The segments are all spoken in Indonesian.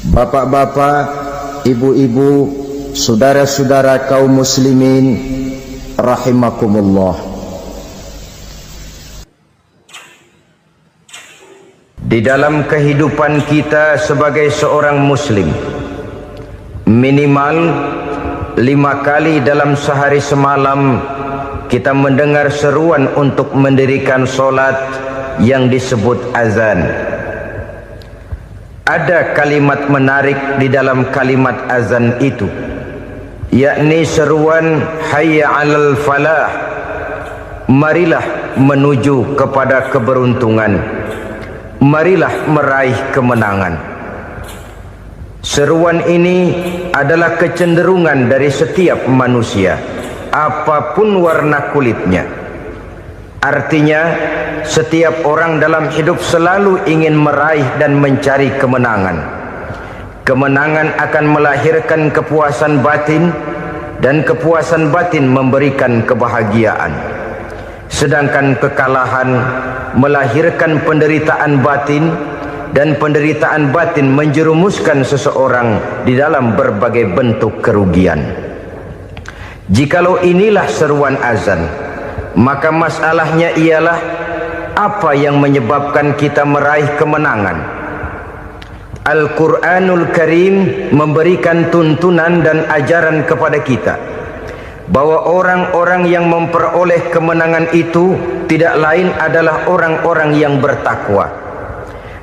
Bapak-bapak, ibu-ibu, saudara-saudara kaum muslimin rahimakumullah. Di dalam kehidupan kita sebagai seorang muslim, minimal 5 kali dalam sehari semalam kita mendengar seruan untuk mendirikan solat yang disebut azan. Ada kalimat menarik di dalam kalimat azan itu, yakni seruan hayya 'alal falah, marilah menuju kepada keberuntungan, marilah meraih kemenangan. Seruan ini adalah kecenderungan dari setiap manusia, apapun warna kulitnya. Artinya, setiap orang dalam hidup selalu ingin meraih dan mencari kemenangan. Kemenangan akan melahirkan kepuasan batin, dan kepuasan batin memberikan kebahagiaan. Sedangkan kekalahan melahirkan penderitaan batin, dan penderitaan batin menjerumuskan seseorang di dalam berbagai bentuk kerugian. Jikalau inilah seruan azan, maka masalahnya ialah apa yang menyebabkan kita meraih kemenangan. Al-Quranul Karim memberikan tuntunan dan ajaran kepada kita bahwa orang-orang yang memperoleh kemenangan itu tidak lain adalah orang-orang yang bertakwa.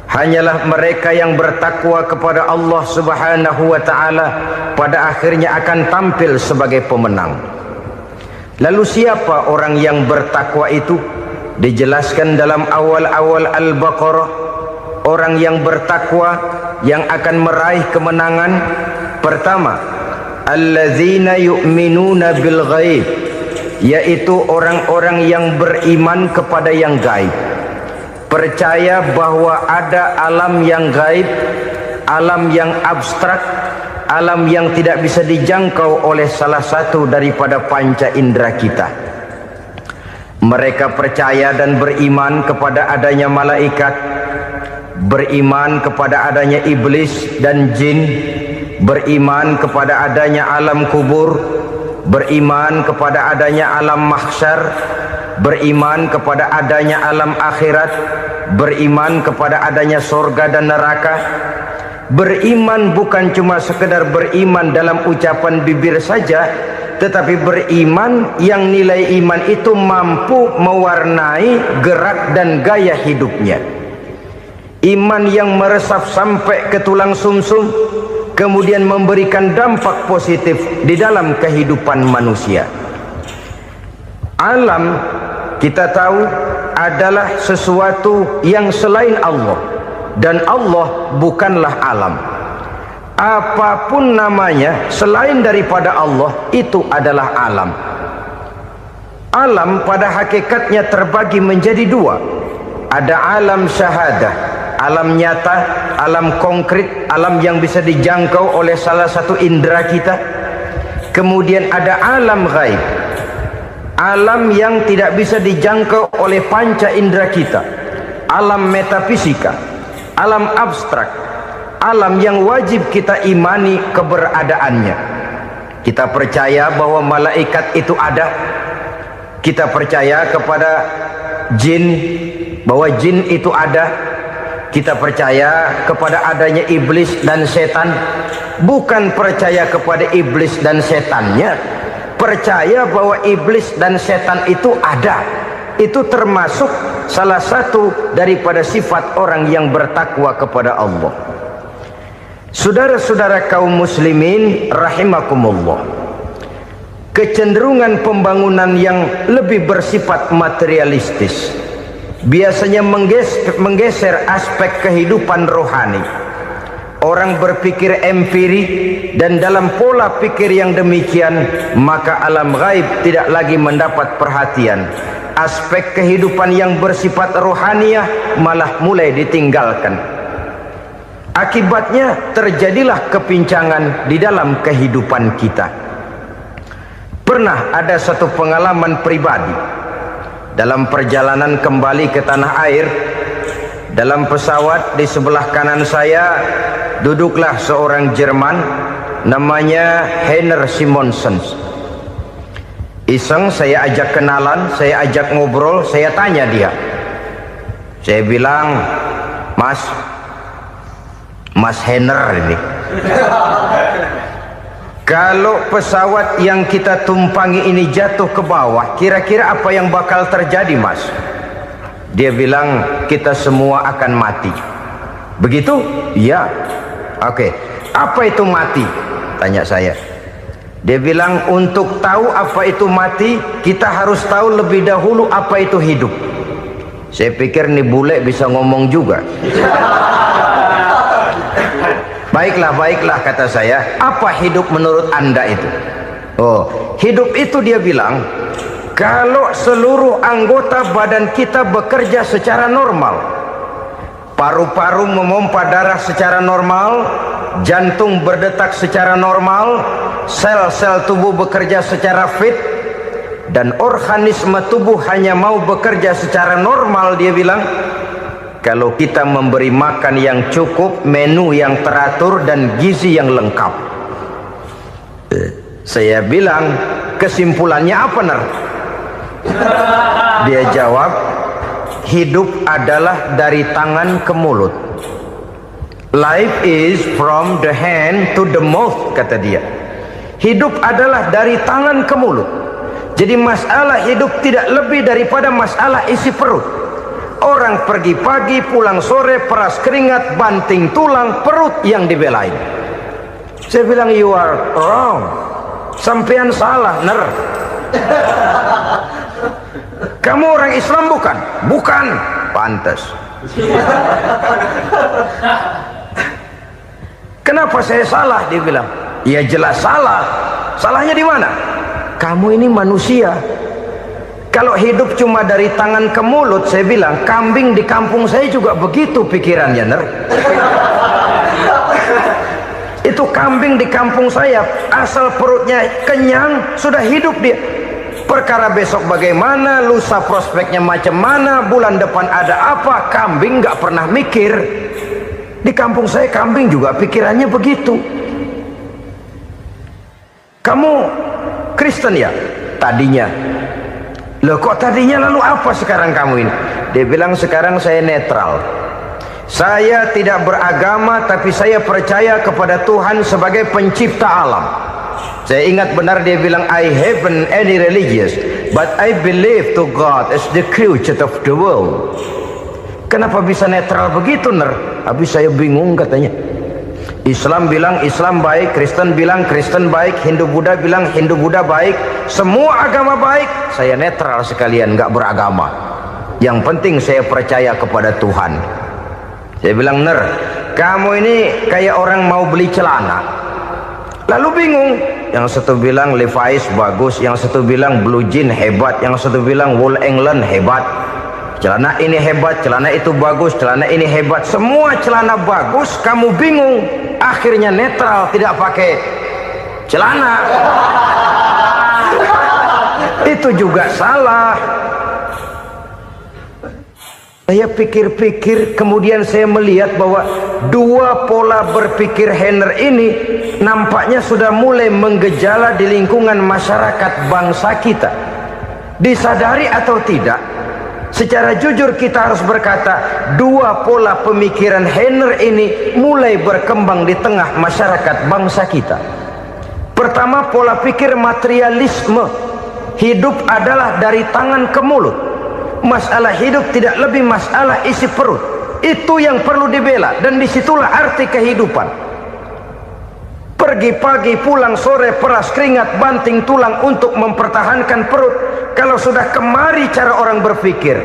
Hanyalah mereka yang bertakwa kepada Allah Subhanahu wa ta'ala pada akhirnya akan tampil sebagai pemenang. Lalu siapa orang yang bertakwa itu? Dijelaskan dalam awal-awal Al-Baqarah, orang yang bertakwa yang akan meraih kemenangan. Pertama, allazina yu'minuna bil ghaib, yaitu orang-orang yang beriman kepada yang gaib, percaya bahwa ada alam yang gaib, alam yang abstrak, alam yang tidak bisa dijangkau oleh salah satu daripada panca indera kita. Mereka percaya dan beriman kepada adanya malaikat, beriman kepada adanya iblis dan jin, beriman kepada adanya alam kubur, beriman kepada adanya alam mahsyar, beriman kepada adanya alam akhirat, beriman kepada adanya surga dan neraka. Beriman bukan cuma sekedar beriman dalam ucapan bibir saja, tetapi beriman yang nilai iman itu mampu mewarnai gerak dan gaya hidupnya. Iman yang meresap sampai ke tulang sumsum, kemudian memberikan dampak positif di dalam kehidupan manusia. Alam, kita tahu, adalah sesuatu yang selain Allah, dan Allah bukanlah alam. Apapun namanya selain daripada Allah, itu adalah alam. Alam pada hakikatnya terbagi menjadi dua. Ada alam syahadah, alam nyata, alam konkret, alam yang bisa dijangkau oleh salah satu indera kita. Kemudian ada alam ghaib, alam yang tidak bisa dijangkau oleh panca indera kita, alam metafisika, alam abstrak, alam yang wajib kita imani keberadaannya. Kita percaya bahwa malaikat itu ada, kita percaya kepada jin, bahwa jin itu ada, kita percaya kepada adanya iblis dan setan. Bukan percaya kepada iblis dan setannya, percaya bahwa iblis dan setan itu ada. Itu termasuk salah satu daripada sifat orang yang bertakwa kepada Allah. Saudara-saudara kaum muslimin rahimakumullah, kecenderungan pembangunan yang lebih bersifat materialistis biasanya menggeser aspek kehidupan rohani. Orang berpikir empiri, dan dalam pola pikir yang demikian maka alam gaib tidak lagi mendapat perhatian. Aspek kehidupan yang bersifat rohaniah malah mulai ditinggalkan. Akibatnya terjadilah kepincangan di dalam kehidupan kita. Pernah ada satu pengalaman pribadi dalam perjalanan kembali ke tanah air. Dalam pesawat di sebelah kanan saya duduklah seorang Jerman namanya Heiner Simonsen. Iseng saya ajak kenalan, saya ajak ngobrol, saya tanya dia. Saya bilang, Mas Heiner ini, kalau pesawat yang kita tumpangi ini jatuh ke bawah, kira-kira apa yang bakal terjadi, Mas? Dia bilang, kita semua akan mati. Begitu? Iya. Oke. Apa itu mati? Tanya saya. Dia bilang, untuk tahu apa itu mati, kita harus tahu lebih dahulu apa itu hidup. Saya pikir nih bule bisa ngomong juga. Baiklah, kata saya. Apa hidup menurut Anda itu? Oh, hidup itu dia bilang, kalau seluruh anggota badan kita bekerja secara normal, paru-paru memompa darah secara normal, jantung berdetak secara normal, sel-sel tubuh bekerja secara fit, dan organisme tubuh hanya mau bekerja secara normal, dia bilang, kalau kita memberi makan yang cukup, menu yang teratur, dan gizi yang lengkap. Saya bilang, kesimpulannya apa, Ner? Dia jawab, hidup adalah dari tangan ke mulut. Life is from the hand to the mouth, kata dia. Hidup adalah dari tangan ke mulut. Jadi masalah hidup tidak lebih daripada masalah isi perut. Orang pergi pagi, pulang sore, peras keringat, banting tulang, perut yang dibelain. Saya bilang, you are wrong. Sampean salah, Ner. Kamu orang Islam bukan? Bukan. Pantas. Kenapa saya salah? Dia bilang, ya jelas salah. Salahnya di mana? Kamu ini manusia. Kalau hidup cuma dari tangan ke mulut, saya bilang, kambing di kampung saya juga begitu pikirannya, Ner. Itu kambing di kampung saya, asal perutnya kenyang, sudah hidup dia. Perkara besok bagaimana, lusa prospeknya macam mana, bulan depan ada apa, kambing nggak pernah mikir. Di kampung saya kambing juga pikirannya begitu. Kamu Kristen ya? Tadinya. Loh kok tadinya, lalu apa sekarang kamu ini? Dia bilang, sekarang saya netral. Saya tidak beragama, tapi saya percaya kepada Tuhan sebagai pencipta alam. Saya ingat benar dia bilang, I haven't any religious, but I believe to God as the creator of the world. Kenapa bisa netral begitu, Ner? Habis saya bingung, katanya. Islam bilang Islam baik, Kristen bilang Kristen baik, Hindu Buddha bilang Hindu Buddha baik, semua agama baik. Saya netral sekalian, nggak beragama. Yang penting saya percaya kepada Tuhan. Saya bilang, Ner, kamu ini kayak orang mau beli celana, lalu bingung. Yang satu bilang Levi's bagus, yang satu bilang Blue Jean hebat, yang satu bilang Wool England hebat. Celana ini hebat, celana itu bagus, celana ini hebat, semua celana bagus, kamu bingung. Akhirnya netral, tidak pakai celana. Itu juga salah. Saya pikir-pikir, kemudian saya melihat bahwa dua pola berpikir Heiner ini nampaknya sudah mulai menggejala di lingkungan masyarakat bangsa kita. Disadari atau tidak, secara jujur kita harus berkata, dua pola pemikiran Heiner ini mulai berkembang di tengah masyarakat bangsa kita. Pertama, pola pikir materialisme. Hidup adalah dari tangan ke mulut. Masalah hidup tidak lebih masalah isi perut. Itu yang perlu dibela, dan disitulah arti kehidupan. Pergi pagi, pulang sore, peras keringat, banting tulang untuk mempertahankan perut. Kalau sudah kemari cara orang berpikir,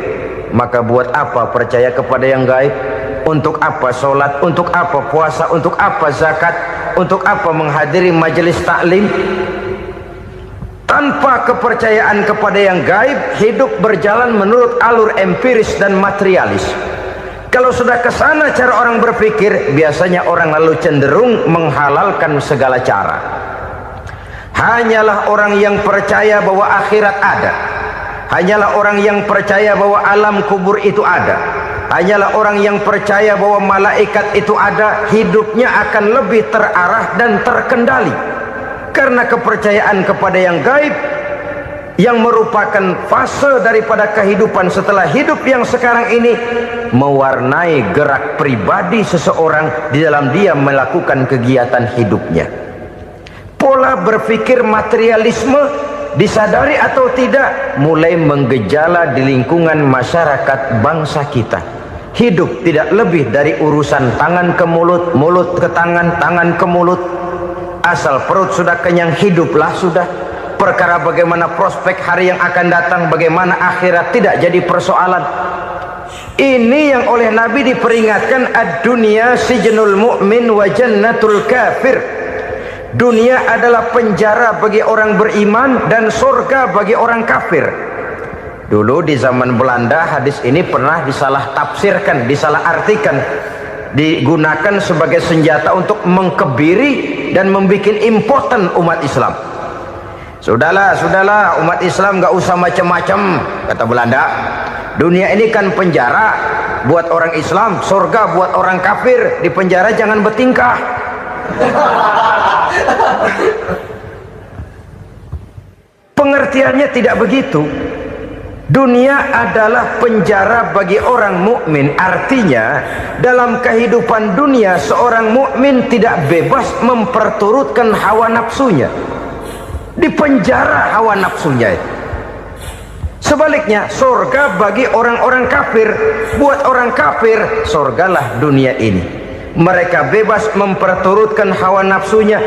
maka buat apa percaya kepada yang gaib? Untuk apa sholat? Untuk apa puasa? Untuk apa zakat? Untuk apa menghadiri majelis taklim? Tanpa kepercayaan kepada yang gaib, hidup berjalan menurut alur empiris dan materialis. Kalau sudah ke sana cara orang berpikir, biasanya orang lalu cenderung menghalalkan segala cara. Hanyalah orang yang percaya bahwa akhirat ada, hanyalah orang yang percaya bahwa alam kubur itu ada, hanyalah orang yang percaya bahwa malaikat itu ada, hidupnya akan lebih terarah dan terkendali. Karena kepercayaan kepada yang gaib, yang merupakan fase daripada kehidupan setelah hidup yang sekarang ini, mewarnai gerak pribadi seseorang di dalam dia melakukan kegiatan hidupnya. Pola berpikir materialisme, disadari atau tidak, mulai menggejala di lingkungan masyarakat bangsa kita. Hidup tidak lebih dari urusan tangan ke mulut, mulut ke tangan, tangan ke mulut. Asal perut sudah kenyang, hiduplah sudah. Perkara bagaimana prospek hari yang akan datang, bagaimana akhirat, tidak jadi persoalan. Ini yang oleh Nabi diperingatkan, ad-dunya sijnul mu'min wa jannatul kafir. Dunia adalah penjara bagi orang beriman dan surga bagi orang kafir. Dulu di zaman Belanda hadis ini pernah disalah tafsirkan, disalah artikan, digunakan sebagai senjata untuk mengkebiri dan membuat impoten umat Islam. Sudahlah umat Islam gak usah macam-macam, kata Belanda. Dunia ini kan penjara buat orang Islam, surga buat orang kafir. Di penjara jangan bertingkah. Pengertiannya tidak begitu. Dunia adalah penjara bagi orang mukmin. Artinya dalam kehidupan dunia seorang mukmin tidak bebas memperturutkan hawa nafsunya. Dipenjara hawa nafsunya. Sebaliknya surga bagi orang-orang kafir. Buat orang kafir surgalah dunia ini. Mereka bebas memperturutkan hawa nafsunya,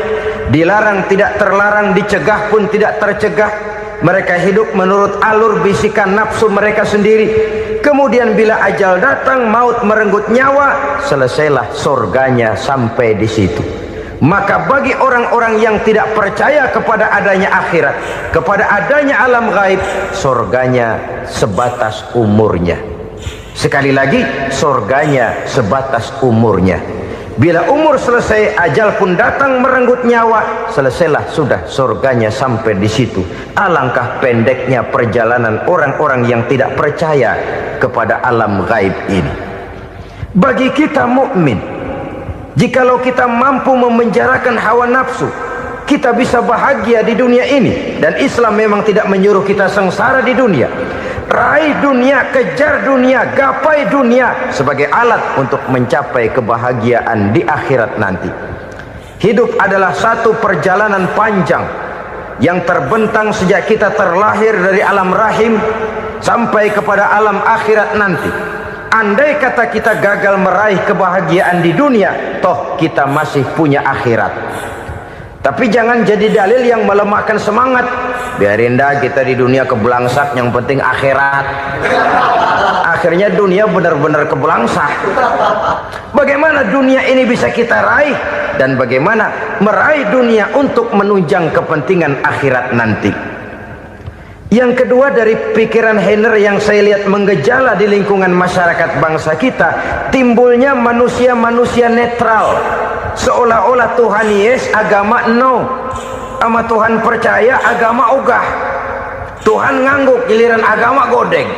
dilarang tidak terlarang, dicegah pun tidak tercegah. Mereka hidup menurut alur bisikan nafsu mereka sendiri. Kemudian bila ajal datang, maut merenggut nyawa, selesailah surganya sampai di situ. Maka bagi orang-orang yang tidak percaya kepada adanya akhirat, kepada adanya alam gaib, surganya sebatas umurnya. Sekali lagi, surganya sebatas umurnya. Bila umur selesai, ajal pun datang merenggut nyawa, selesailah sudah surganya sampai di situ. Alangkah pendeknya perjalanan orang-orang yang tidak percaya kepada alam gaib ini. Bagi kita mukmin, jikalau kita mampu memenjarakan hawa nafsu, kita bisa bahagia di dunia ini. Dan Islam memang tidak menyuruh kita sengsara di dunia. Raih dunia, kejar dunia, gapai dunia sebagai alat untuk mencapai kebahagiaan di akhirat nanti. Hidup adalah satu perjalanan panjang yang terbentang sejak kita terlahir dari alam rahim sampai kepada alam akhirat nanti. Andai kata kita gagal meraih kebahagiaan di dunia, toh kita masih punya akhirat. Tapi jangan jadi dalil yang melemahkan semangat. Biarin dah kita di dunia kebelangsak, yang penting akhirat. Akhirnya dunia benar-benar kebelangsak. Bagaimana dunia ini bisa kita raih, dan bagaimana meraih dunia untuk menunjang kepentingan akhirat nanti. Yang kedua, dari pikiran Heiner yang saya lihat menggejala di lingkungan masyarakat bangsa kita, timbulnya manusia-manusia netral. Seolah-olah Tuhan yes, agama no. Sama Tuhan percaya, agama ogah. Tuhan ngangguk, giliran agama godeng.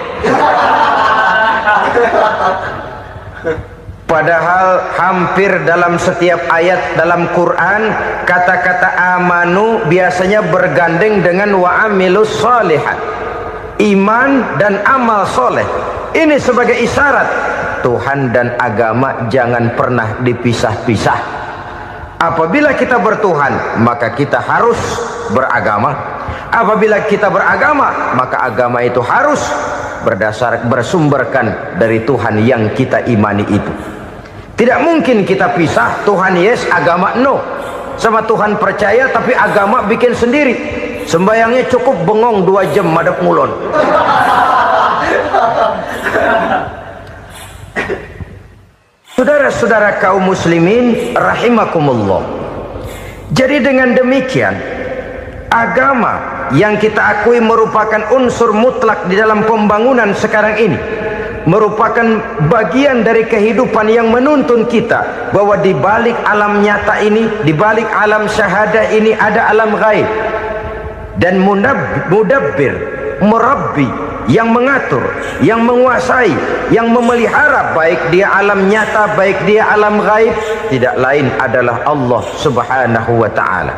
Padahal hampir dalam setiap ayat dalam Quran, kata-kata amanu biasanya bergandeng dengan wa amilus sholihat. Iman dan amal soleh. Ini sebagai isyarat Tuhan dan agama jangan pernah dipisah-pisah. Apabila kita bertuhan, maka kita harus beragama. Apabila kita beragama, maka agama itu harus bersumberkan dari Tuhan yang kita imani itu. Tidak mungkin kita pisah, Tuhan yes, agama no. Sama Tuhan percaya tapi agama bikin sendiri. Sembayangnya cukup bengong 2 jam madep ngulon. Saudara-saudara kaum muslimin rahimakumullah. Jadi dengan demikian, agama yang kita akui merupakan unsur mutlak di dalam pembangunan sekarang ini, merupakan bagian dari kehidupan yang menuntun kita bahwa di balik alam nyata ini, di balik alam syahadah ini ada alam gaib. Dan mudabbir, murabbi yang mengatur, yang menguasai, yang memelihara, baik dia alam nyata, baik dia alam gaib, tidak lain adalah Allah Subhanahu wa ta'ala.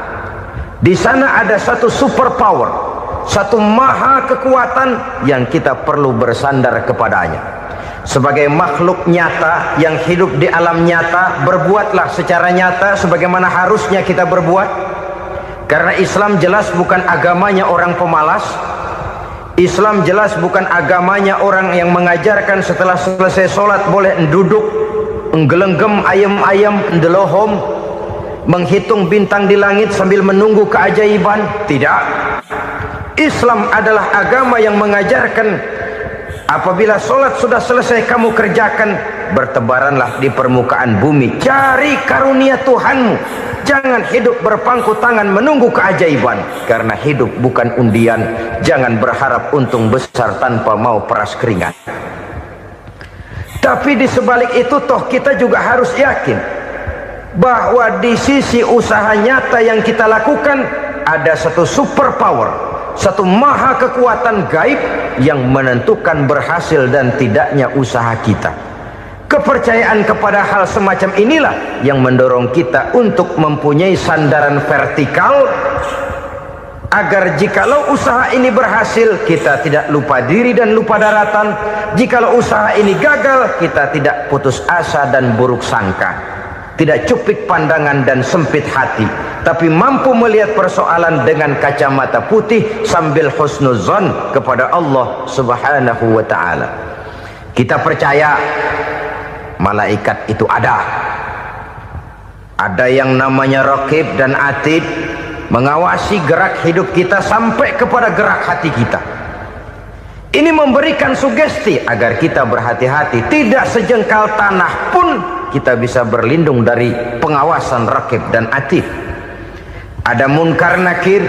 Di sana ada satu super power, satu maha kekuatan yang kita perlu bersandar kepadanya. Sebagai makhluk nyata yang hidup di alam nyata, berbuatlah secara nyata sebagaimana harusnya kita berbuat. Karena Islam jelas bukan agamanya orang pemalas. Islam jelas bukan agamanya orang yang mengajarkan setelah selesai sholat boleh duduk, nggelenggem ayam-ayam, ndelohom, menghitung bintang di langit sambil menunggu keajaiban. Tidak. Islam adalah agama yang mengajarkan apabila sholat sudah selesai kamu kerjakan, bertebaranlah di permukaan bumi, cari karunia Tuhanmu. Jangan hidup berpangku tangan menunggu keajaiban, karena hidup bukan undian. Jangan berharap untung besar tanpa mau peras keringat. Tapi di sebalik itu toh kita juga harus yakin bahwa di sisi usaha nyata yang kita lakukan ada satu super power, satu maha kekuatan gaib yang menentukan berhasil dan tidaknya usaha kita. Kepercayaan kepada hal semacam inilah yang mendorong kita untuk mempunyai sandaran vertikal, agar jikalau usaha ini berhasil, kita tidak lupa diri dan lupa daratan. Jikalau usaha ini gagal, kita tidak putus asa dan buruk sangka, tidak cupik pandangan dan sempit hati, tapi mampu melihat persoalan dengan kacamata putih sambil husnuzon kepada Allah Subhanahu wa ta'ala. Kita percaya malaikat itu ada yang namanya Raqib dan Atid, mengawasi gerak hidup kita sampai kepada gerak hati kita. Ini memberikan sugesti agar kita berhati-hati, tidak sejengkal tanah pun kita bisa berlindung dari pengawasan Raqib dan Atid. Ada Munkar Nakir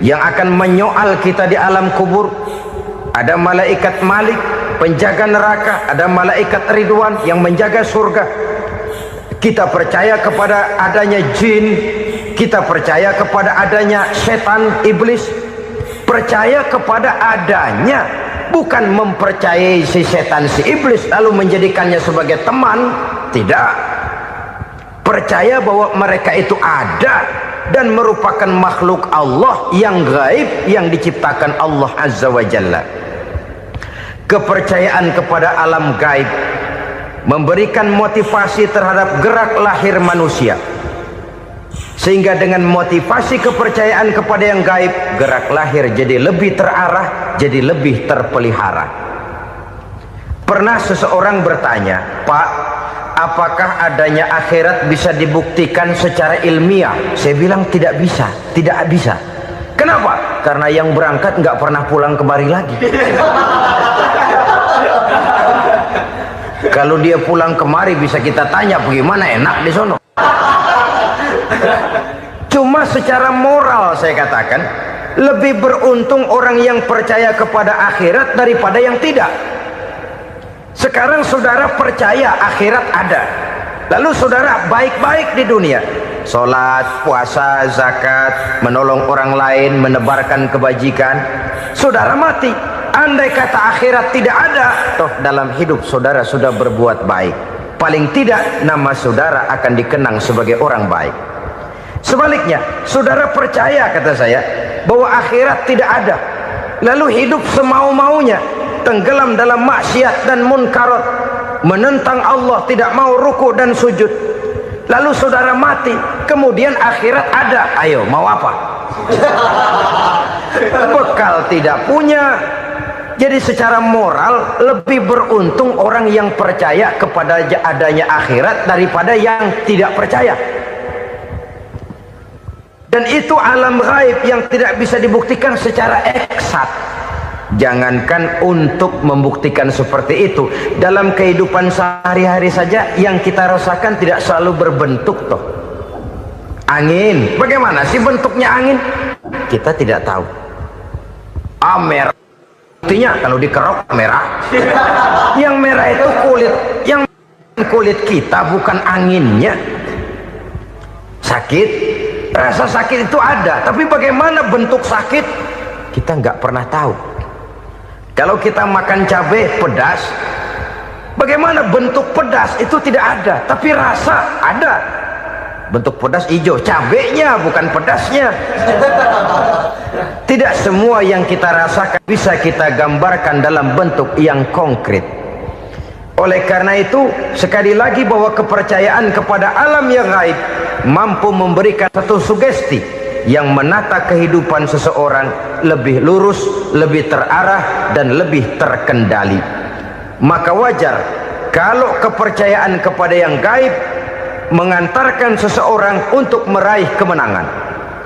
yang akan menyoal kita di alam kubur. Ada malaikat Malik, penjaga neraka. Ada malaikat Ridwan yang menjaga surga. Kita percaya kepada adanya jin, kita percaya kepada adanya setan, iblis. Percaya kepada adanya, bukan mempercayai si setan, si iblis lalu menjadikannya sebagai teman. Tidak. Percaya bahwa mereka itu ada dan merupakan makhluk Allah yang gaib yang diciptakan Allah Azza wa Jalla. Kepercayaan kepada alam gaib memberikan motivasi terhadap gerak lahir manusia, sehingga dengan motivasi kepercayaan kepada yang gaib, gerak lahir jadi lebih terarah, jadi lebih terpelihara. Pernah seseorang bertanya, "Pak, apakah adanya akhirat bisa dibuktikan secara ilmiah?" Saya bilang tidak bisa, tidak bisa. Kenapa? Karena yang berangkat nggak pernah pulang kembali lagi. Kalau dia pulang kemari bisa kita tanya bagaimana enak di sono. Cuma secara moral saya katakan, lebih beruntung orang yang percaya kepada akhirat daripada yang tidak. Sekarang saudara percaya akhirat ada, lalu saudara baik-baik di dunia, sholat, puasa, zakat, menolong orang lain, menebarkan kebajikan. Saudara mati, andai kata akhirat tidak ada, toh dalam hidup saudara sudah berbuat baik, paling tidak nama saudara akan dikenang sebagai orang baik. Sebaliknya, saudara percaya, kata saya, bahwa akhirat tidak ada, lalu hidup semau-maunya, tenggelam dalam maksiat dan munkarat, menentang Allah, tidak mau ruku dan sujud, lalu saudara mati, kemudian akhirat ada, ayo mau apa? Bekal tidak punya. Jadi secara moral lebih beruntung orang yang percaya kepada adanya akhirat daripada yang tidak percaya. Dan itu alam gaib yang tidak bisa dibuktikan secara eksakt. Jangankan untuk membuktikan seperti itu, dalam kehidupan sehari-hari saja yang kita rasakan tidak selalu berbentuk toh. Angin, bagaimana sih bentuknya angin? Kita tidak tahu. Merah, buktinya kalau dikerok merah. Yang merah itu kulit, yang kulit kita bukan anginnya. Sakit, rasa sakit itu ada, tapi bagaimana bentuk sakit kita nggak pernah tahu. Kalau kita makan cabai pedas, bagaimana bentuk pedas itu tidak ada, tapi rasa ada. Bentuk pedas hijau, cabenya bukan pedasnya. Tidak semua yang kita rasakan bisa kita gambarkan dalam bentuk yang konkret. Oleh karena itu, sekali lagi bahwa kepercayaan kepada alam yang gaib mampu memberikan satu sugesti yang menata kehidupan seseorang lebih lurus, lebih terarah, dan lebih terkendali. Maka wajar kalau kepercayaan kepada yang gaib mengantarkan seseorang untuk meraih kemenangan.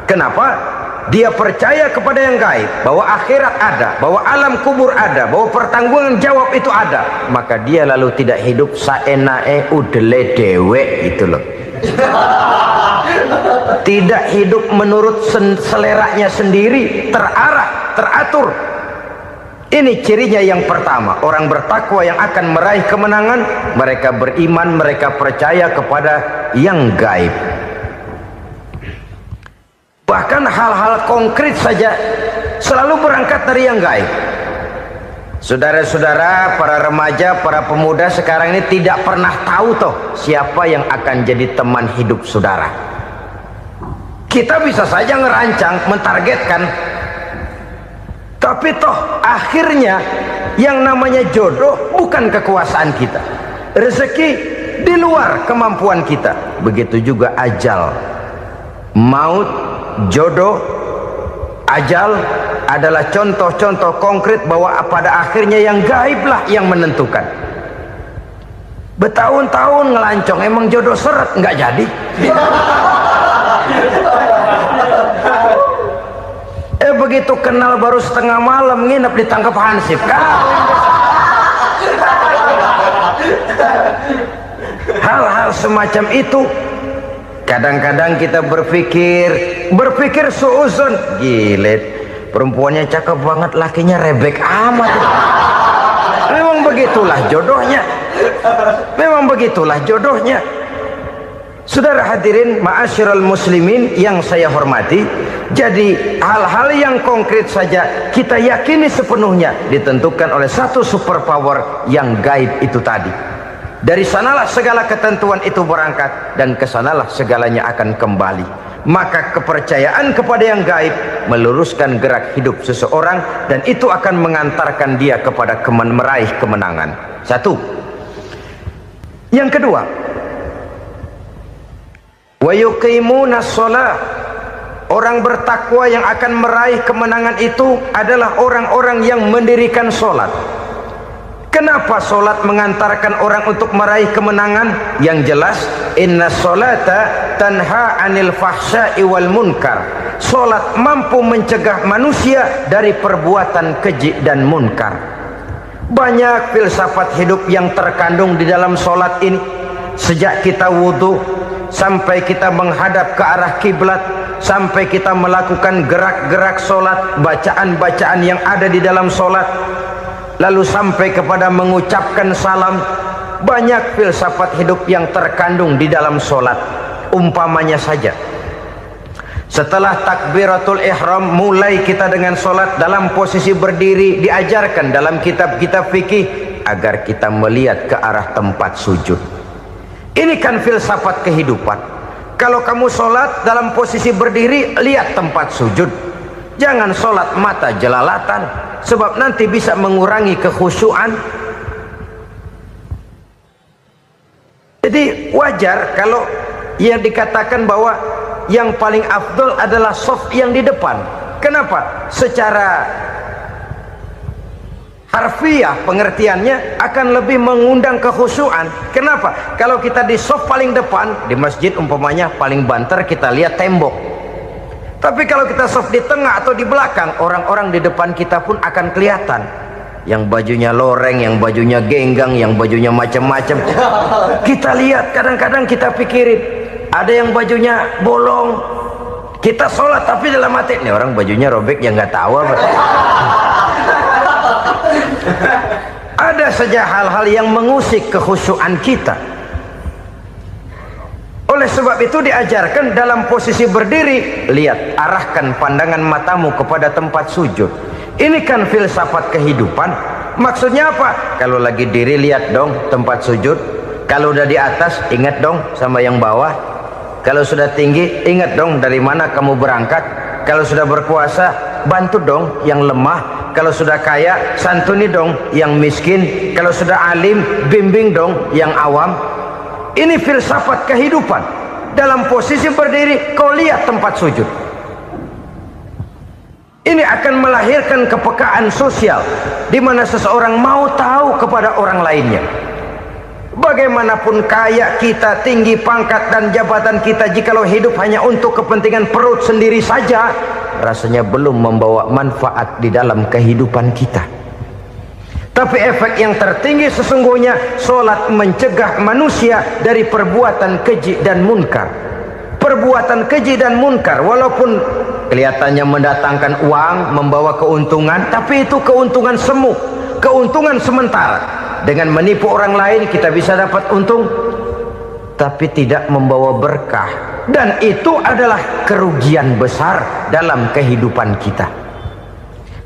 Kenapa? Dia percaya kepada yang gaib, bahwa akhirat ada, bahwa alam kubur ada, bahwa pertanggungan jawab itu ada. Maka dia lalu tidak hidup saenae udele dewe, itu loh. Tidak hidup menurut seleranya sendiri, terarah, teratur. Ini cirinya yang pertama. Orang bertakwa yang akan meraih kemenangan, mereka beriman, mereka percaya kepada yang gaib. Bahkan hal-hal konkret saja selalu berangkat dari yang gaib. Saudara-saudara, para remaja, para pemuda sekarang ini tidak pernah tahu toh siapa yang akan jadi teman hidup saudara. Kita bisa saja ngerancang, mentargetkan, tapi toh akhirnya yang namanya jodoh bukan kekuasaan kita. Rezeki di luar kemampuan kita. Begitu juga ajal. Maut, jodoh, ajal adalah contoh-contoh konkret bahwa pada akhirnya yang gaiblah yang menentukan. Bertahun-tahun ngelancong, emang jodoh seret, nggak jadi. Begitu kenal baru setengah malam nginep ditangkap hansip kan. Hal-hal semacam itu kadang-kadang kita berpikir suuzon, gile, perempuannya cakep banget, lakinya rebek amat. Memang begitulah jodohnya. Memang begitulah jodohnya. Saudara hadirin ma'asyiral muslimin yang saya hormati, jadi hal-hal yang konkret saja kita yakini sepenuhnya ditentukan oleh satu superpower yang gaib itu tadi. Dari sanalah segala ketentuan itu berangkat dan kesanalah segalanya akan kembali. Maka kepercayaan kepada yang gaib meluruskan gerak hidup seseorang dan itu akan mengantarkan dia kepada meraih kemenangan. Satu. Yang kedua, wa yuqimuna shalah. Orang bertakwa yang akan meraih kemenangan itu adalah orang-orang yang mendirikan sholat. Kenapa sholat mengantarkan orang untuk meraih kemenangan? Yang jelas, inna sholata tanha anil fahsya'i wal munkar. Sholat mampu mencegah manusia dari perbuatan keji dan munkar. Banyak filsafat hidup yang terkandung di dalam sholat ini. Sejak kita wudhu sampai kita menghadap ke arah kiblat, sampai kita melakukan gerak-gerak sholat, bacaan-bacaan yang ada di dalam sholat, lalu sampai kepada mengucapkan salam. Banyak filsafat hidup yang terkandung di dalam sholat. Umpamanya saja, setelah takbiratul ihram mulai kita dengan sholat dalam posisi berdiri, diajarkan dalam kitab-kitab fikih agar kita melihat ke arah tempat sujud. Ini kan filsafat kehidupan. Kalau kamu sholat dalam posisi berdiri, lihat tempat sujud. Jangan sholat mata jelalatan, sebab nanti bisa mengurangi kekhusyuan. Jadi wajar kalau yang dikatakan bahwa yang paling afdol adalah shaf yang di depan. Kenapa? Secara harfiah pengertiannya akan lebih mengundang kekhusyuan. Kenapa? Kalau kita di shaf paling depan di masjid umpamanya paling banter kita lihat tembok. Tapi kalau kita shaf di tengah atau di belakang, orang-orang di depan kita pun akan kelihatan. Yang bajunya loreng, yang bajunya genggang, yang bajunya macam-macam. Kita lihat, kadang-kadang kita pikirin, ada yang bajunya bolong. Kita sholat tapi dalam hati, nih orang bajunya robek yang nggak tahu apa. Ada saja hal-hal yang mengusik kekhusyuan kita. Oleh sebab itu diajarkan dalam posisi berdiri, lihat, arahkan pandangan matamu kepada tempat sujud. Ini kan filsafat kehidupan. Maksudnya apa? Kalau lagi diri lihat dong tempat sujud. Kalau udah di atas ingat dong sama yang bawah. Kalau sudah tinggi ingat dong dari mana kamu berangkat. Kalau sudah berkuasa bantu dong yang lemah. Kalau sudah kaya santuni dong yang miskin. Kalau sudah alim bimbing dong yang awam. Ini filsafat kehidupan. Dalam posisi berdiri kau lihat tempat sujud. Ini akan melahirkan kepekaan sosial di mana seseorang mau tahu kepada orang lainnya. Bagaimanapun kaya kita, tinggi pangkat dan jabatan kita, jikalau hidup hanya untuk kepentingan perut sendiri saja, rasanya belum membawa manfaat di dalam kehidupan kita. Tapi efek yang tertinggi sesungguhnya, solat mencegah manusia dari perbuatan keji dan munkar. Perbuatan keji dan munkar walaupun kelihatannya mendatangkan uang, membawa keuntungan, tapi itu keuntungan semu, keuntungan sementara. Dengan menipu orang lain kita bisa dapat untung, tapi tidak membawa berkah. Dan itu adalah kerugian besar dalam kehidupan kita.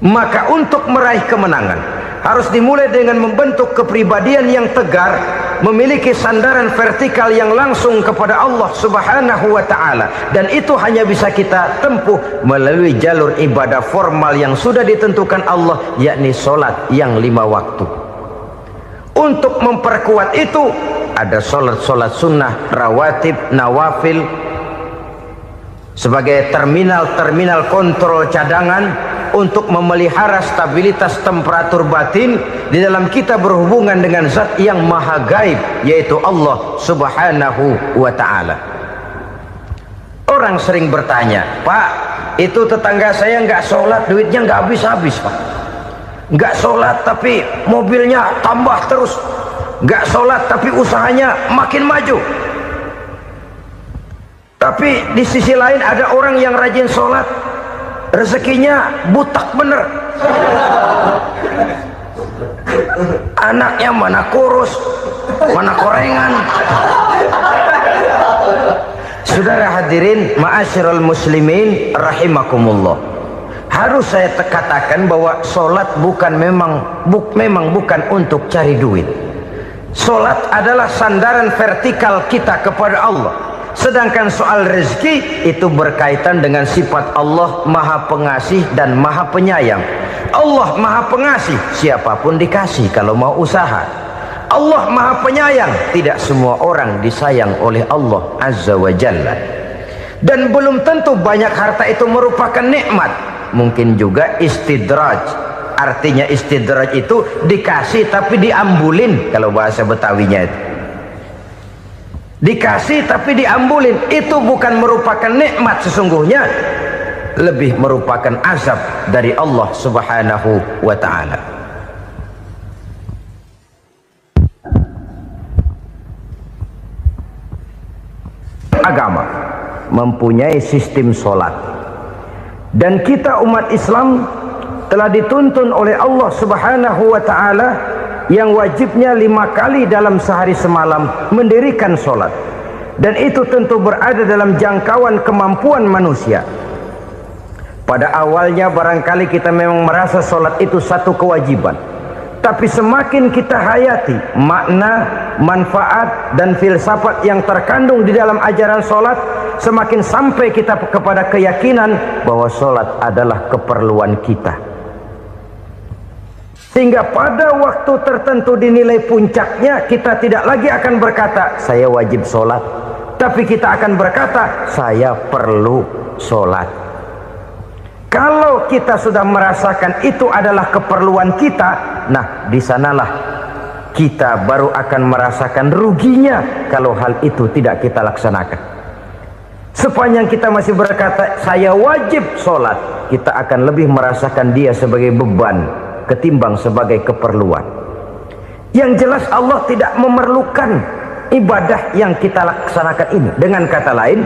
Maka untuk meraih kemenangan harus dimulai dengan membentuk kepribadian yang tegar, memiliki sandaran vertikal yang langsung kepada Allah Subhanahu wa ta'ala. Dan itu hanya bisa kita tempuh melalui jalur ibadah formal yang sudah ditentukan Allah, yakni solat yang 5 waktu. Untuk memperkuat itu ada solat-solat sunnah, rawatib, nawafil sebagai terminal kontrol cadangan untuk memelihara stabilitas temperatur batin di dalam kita berhubungan dengan zat yang maha gaib, yaitu Allah Subhanahu wa ta'ala. Orang sering bertanya, Pak, itu tetangga saya nggak sholat, duitnya nggak habis-habis, Pak. Nggak sholat tapi mobilnya tambah terus. Nggak sholat tapi usahanya makin maju. Tapi di sisi lain ada orang yang rajin sholat, rezekinya butak bener. Anaknya mana kurus, mana korengan. Saudara hadirin ma'asyiral muslimin rahimakumullah. Harus saya katakan bahwa solat memang bukan untuk cari duit. Solat adalah sandaran vertikal kita kepada Allah. Sedangkan soal rezeki itu berkaitan dengan sifat Allah maha pengasih dan maha penyayang. Allah maha pengasih, siapapun dikasih kalau mau usaha. Allah maha penyayang, tidak semua orang disayang oleh Allah Azza wa Jalla. Dan belum tentu banyak harta itu merupakan nikmat. Mungkin juga istidraj. Artinya istidraj itu dikasih tapi diambulin, kalau bahasa Betawinya itu. Dikasih tapi diambulin, itu bukan merupakan nikmat sesungguhnya, lebih merupakan azab dari Allah Subhanahu wa ta'ala. Agama mempunyai sistem solat. Dan kita umat Islam telah dituntun oleh Allah Subhanahu wa ta'ala yang wajibnya 5 kali dalam sehari semalam mendirikan solat. Dan itu tentu berada dalam jangkauan kemampuan manusia. Pada awalnya barangkali kita memang merasa solat itu satu kewajiban. Tapi semakin kita hayati makna, manfaat dan filsafat yang terkandung di dalam ajaran solat, semakin sampai kita kepada keyakinan bahwa solat adalah keperluan kita. Sehingga pada waktu tertentu dinilai puncaknya, kita tidak lagi akan berkata saya wajib solat, tapi kita akan berkata saya perlu solat. Kalau kita sudah merasakan itu adalah keperluan kita, nah di sanalah kita baru akan merasakan ruginya kalau hal itu tidak kita laksanakan. Sepanjang kita masih berkata saya wajib sholat, kita akan lebih merasakan dia sebagai beban ketimbang sebagai keperluan. Yang jelas Allah tidak memerlukan ibadah yang kita laksanakan ini. Dengan kata lain,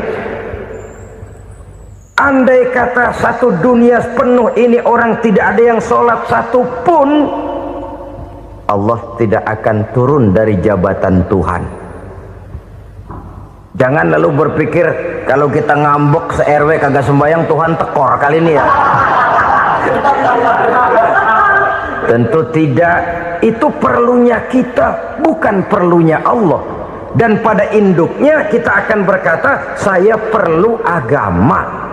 andai kata satu dunia penuh ini orang tidak ada yang sholat satu pun, Allah tidak akan turun dari jabatan Tuhan. Jangan lalu berpikir kalau kita ngambek se-RW kagak sembahyang Tuhan tekor kali ini ya. Tentu tidak. Itu perlunya kita, bukan perlunya Allah. Dan pada induknya kita akan berkata, saya perlu agama.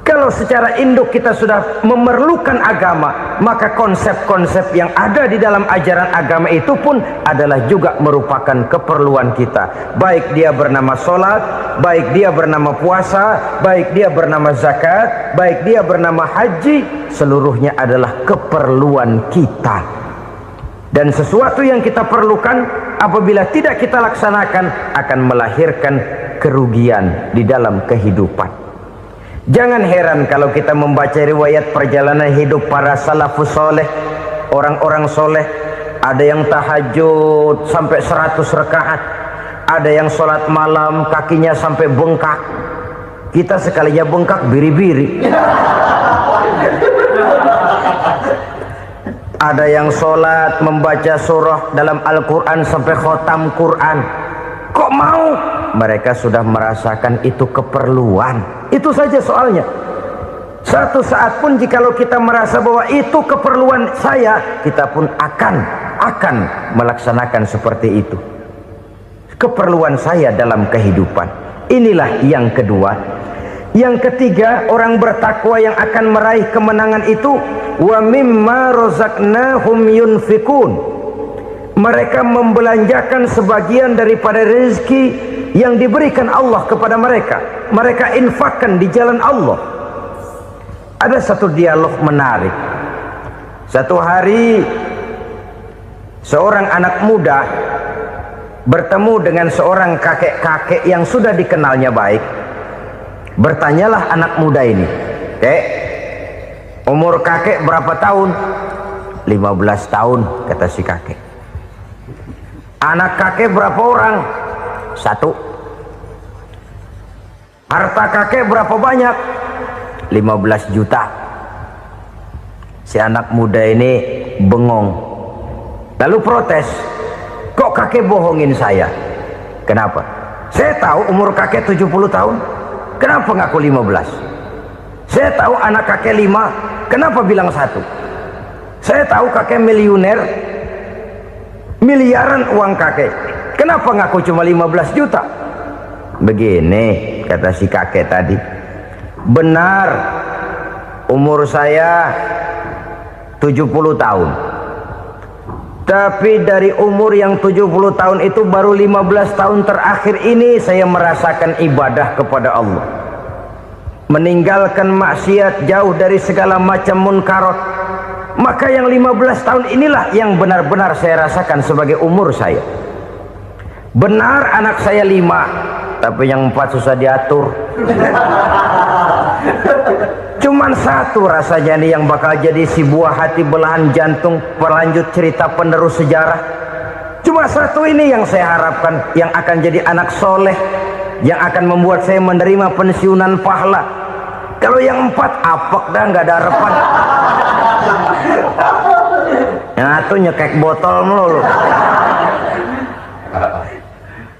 Kalau secara induk kita sudah memerlukan agama, maka konsep-konsep yang ada di dalam ajaran agama itu pun adalah juga merupakan keperluan kita. Baik dia bernama sholat, baik dia bernama puasa, baik dia bernama zakat, baik dia bernama haji, seluruhnya adalah keperluan kita. Dan sesuatu yang kita perlukan apabila tidak kita laksanakan akan melahirkan kerugian di dalam kehidupan. Jangan heran kalau kita membaca riwayat perjalanan hidup para salafus soleh, orang-orang soleh. Ada yang tahajud sampai 100 rakaat, ada yang sholat malam kakinya sampai bengkak. Kita sekalinya bengkak biri-biri. Ada yang sholat membaca surah dalam Al-Quran sampai khotam Quran. Kok mau? Mereka sudah merasakan itu keperluan. Itu saja soalnya. Satu saat pun jikalau kita merasa bahwa itu keperluan saya, kita pun akan melaksanakan seperti itu. Keperluan saya dalam kehidupan. Inilah yang kedua. Yang ketiga, orang bertakwa yang akan meraih kemenangan itu, wa mimma razaqnahum yunfikun. Mereka membelanjakan sebagian daripada rezeki yang diberikan Allah kepada mereka. Mereka infakkan di jalan Allah. Ada satu dialog menarik. Satu hari seorang anak muda bertemu dengan seorang kakek-kakek yang sudah dikenalnya baik. Bertanyalah anak muda ini, "Kek, umur kakek berapa tahun?" 15 tahun, kata si kakek. "Anak kakek berapa orang?" 1. "Harta kakek berapa banyak?" 15 juta. Si anak muda ini bengong, lalu protes, "Kok kakek bohongin saya?" "Kenapa?" "Saya tahu umur kakek 70 tahun. Kenapa ngaku 15? Saya tahu anak kakek 5. Kenapa bilang 1? Saya tahu kakek miliuner, miliaran uang kakek. Kenapa ngaku cuma 15 juta? Begini, kata si kakek tadi. Benar, umur saya 70 tahun. Tapi dari umur yang 70 tahun itu baru 15 tahun terakhir ini saya merasakan ibadah kepada Allah. Meninggalkan maksiat, jauh dari segala macam munkarat. Maka yang 15 tahun inilah yang benar-benar saya rasakan sebagai umur saya. Benar anak saya 5, tapi yang 4 susah diatur. Cuman 1 rasanya nih yang bakal jadi si buah hati belahan jantung, pelanjut cerita penerus sejarah. Cuma 1 ini yang saya harapkan, yang akan jadi anak soleh, yang akan membuat saya menerima pensiunan pahala. Kalau yang 4 apek dah, nggak ada harapan. Yang 1 nyekek botol melulu.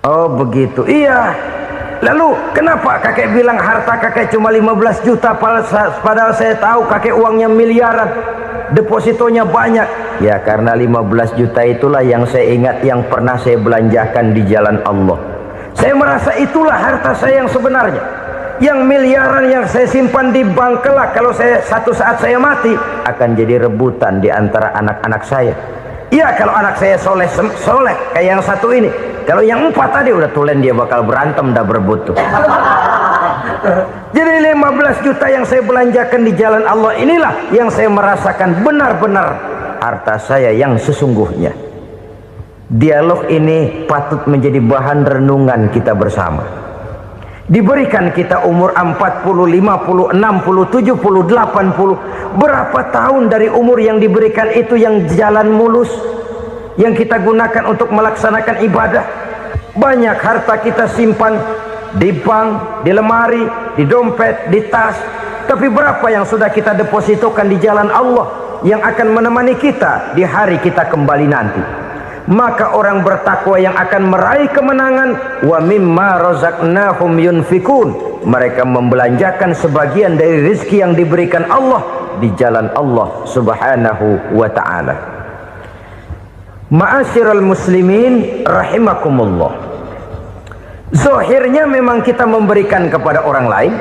Oh begitu, iya. Lalu kenapa kakek bilang harta kakek cuma 15 juta padahal saya tahu kakek uangnya miliaran, depositonya banyak? Ya karena 15 juta itulah yang saya ingat yang pernah saya belanjakan di jalan Allah. Saya merasa itulah harta saya yang sebenarnya. Yang miliaran yang saya simpan di bank kelak, kalau satu saat saya mati, akan jadi rebutan di antara anak-anak saya. Iya kalau anak saya soleh kayak yang 1 ini. Kalau yang 4 tadi udah tulen dia bakal berantem dah berebut tuh. Jadi 15 juta yang saya belanjakan di jalan Allah inilah yang saya merasakan benar-benar harta saya yang sesungguhnya. Dialog ini patut menjadi bahan renungan kita bersama. Diberikan kita umur 40, 50, 60, 70, 80. Berapa tahun dari umur yang diberikan itu yang jalan mulus, yang kita gunakan untuk melaksanakan ibadah? Banyak harta kita simpan di bank, di lemari, di dompet, di tas. Tapi berapa yang sudah kita depositokan di jalan Allah yang akan menemani kita di hari kita kembali nanti? Maka orang bertakwa yang akan meraih kemenangan, wa mimma razaqnahum yunfikun. Mereka membelanjakan sebagian dari rezeki yang diberikan Allah di jalan Allah subhanahu wa ta'ala. Ma'asyiral muslimin rahimakumullah, zahirnya memang kita memberikan kepada orang lain,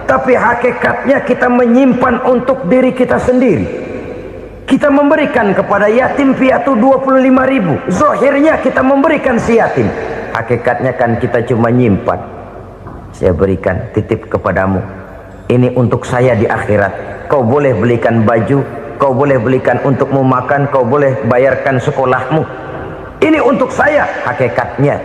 tapi hakikatnya kita menyimpan untuk diri kita sendiri. Kita memberikan kepada yatim piatu 25.000, zahirnya kita memberikan si yatim, hakikatnya kan kita cuma nyimpan. Saya berikan, titip kepadamu, ini untuk saya di akhirat. Kau boleh belikan baju, kau boleh belikan untukmu makan, kau boleh bayarkan sekolahmu, ini untuk saya. Hakikatnya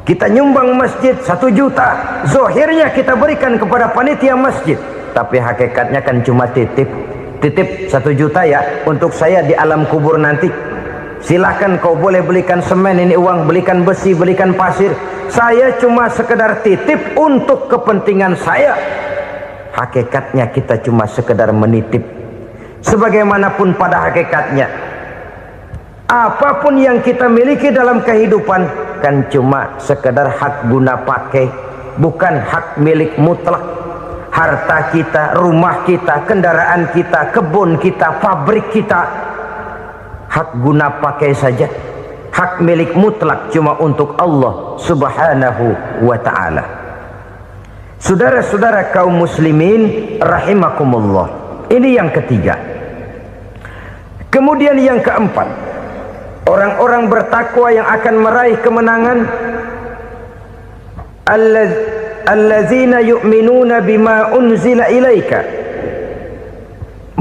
kita nyumbang masjid 1 juta, zahirnya kita berikan kepada panitia masjid, tapi hakikatnya kan cuma titip 1 juta ya, untuk saya di alam kubur nanti. Silahkan kau boleh belikan semen, ini uang, belikan besi, belikan pasir, saya cuma sekedar titip untuk kepentingan saya. Hakikatnya kita cuma sekedar menitip. Sebagaimanapun pada hakikatnya, apapun yang kita miliki dalam kehidupan kan cuma sekedar hak guna pakai, bukan hak milik mutlak. Harta kita, rumah kita, kendaraan kita, kebun kita, pabrik kita, hak guna pakai saja. Hak milik mutlak cuma untuk Allah subhanahu wa ta'ala. Saudara-saudara kaum muslimin rahimakumullah, ini yang ketiga. Kemudian yang keempat, orang-orang bertakwa yang akan meraih kemenangan, allazina yu'minuna bima unzila ilaika,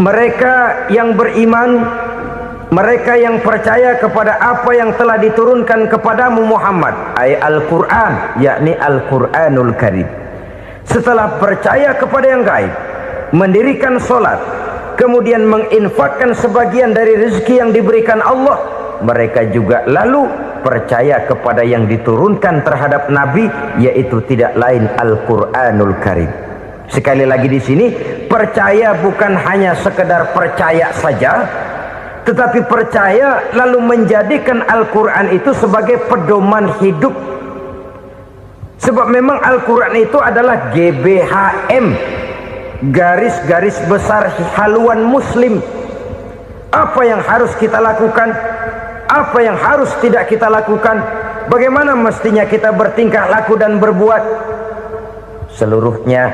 mereka yang beriman, mereka yang percaya kepada apa yang telah diturunkan kepadamu Muhammad, ay Al-Quran, yakni Al-Quranul Karim. Setelah percaya kepada yang gaib, mendirikan solat, kemudian menginfakkan sebagian dari rezeki yang diberikan Allah, mereka juga lalu percaya kepada yang diturunkan terhadap Nabi, yaitu tidak lain Al-Quranul Karim. Sekali lagi di sini, percaya bukan hanya sekedar percaya saja, tetapi percaya lalu menjadikan Al-Quran itu sebagai pedoman hidup. Sebab memang Al-Quran itu adalah GBHM, garis-garis besar haluan muslim. Apa yang harus kita lakukan, apa yang harus tidak kita lakukan, bagaimana mestinya kita bertingkah laku dan berbuat, seluruhnya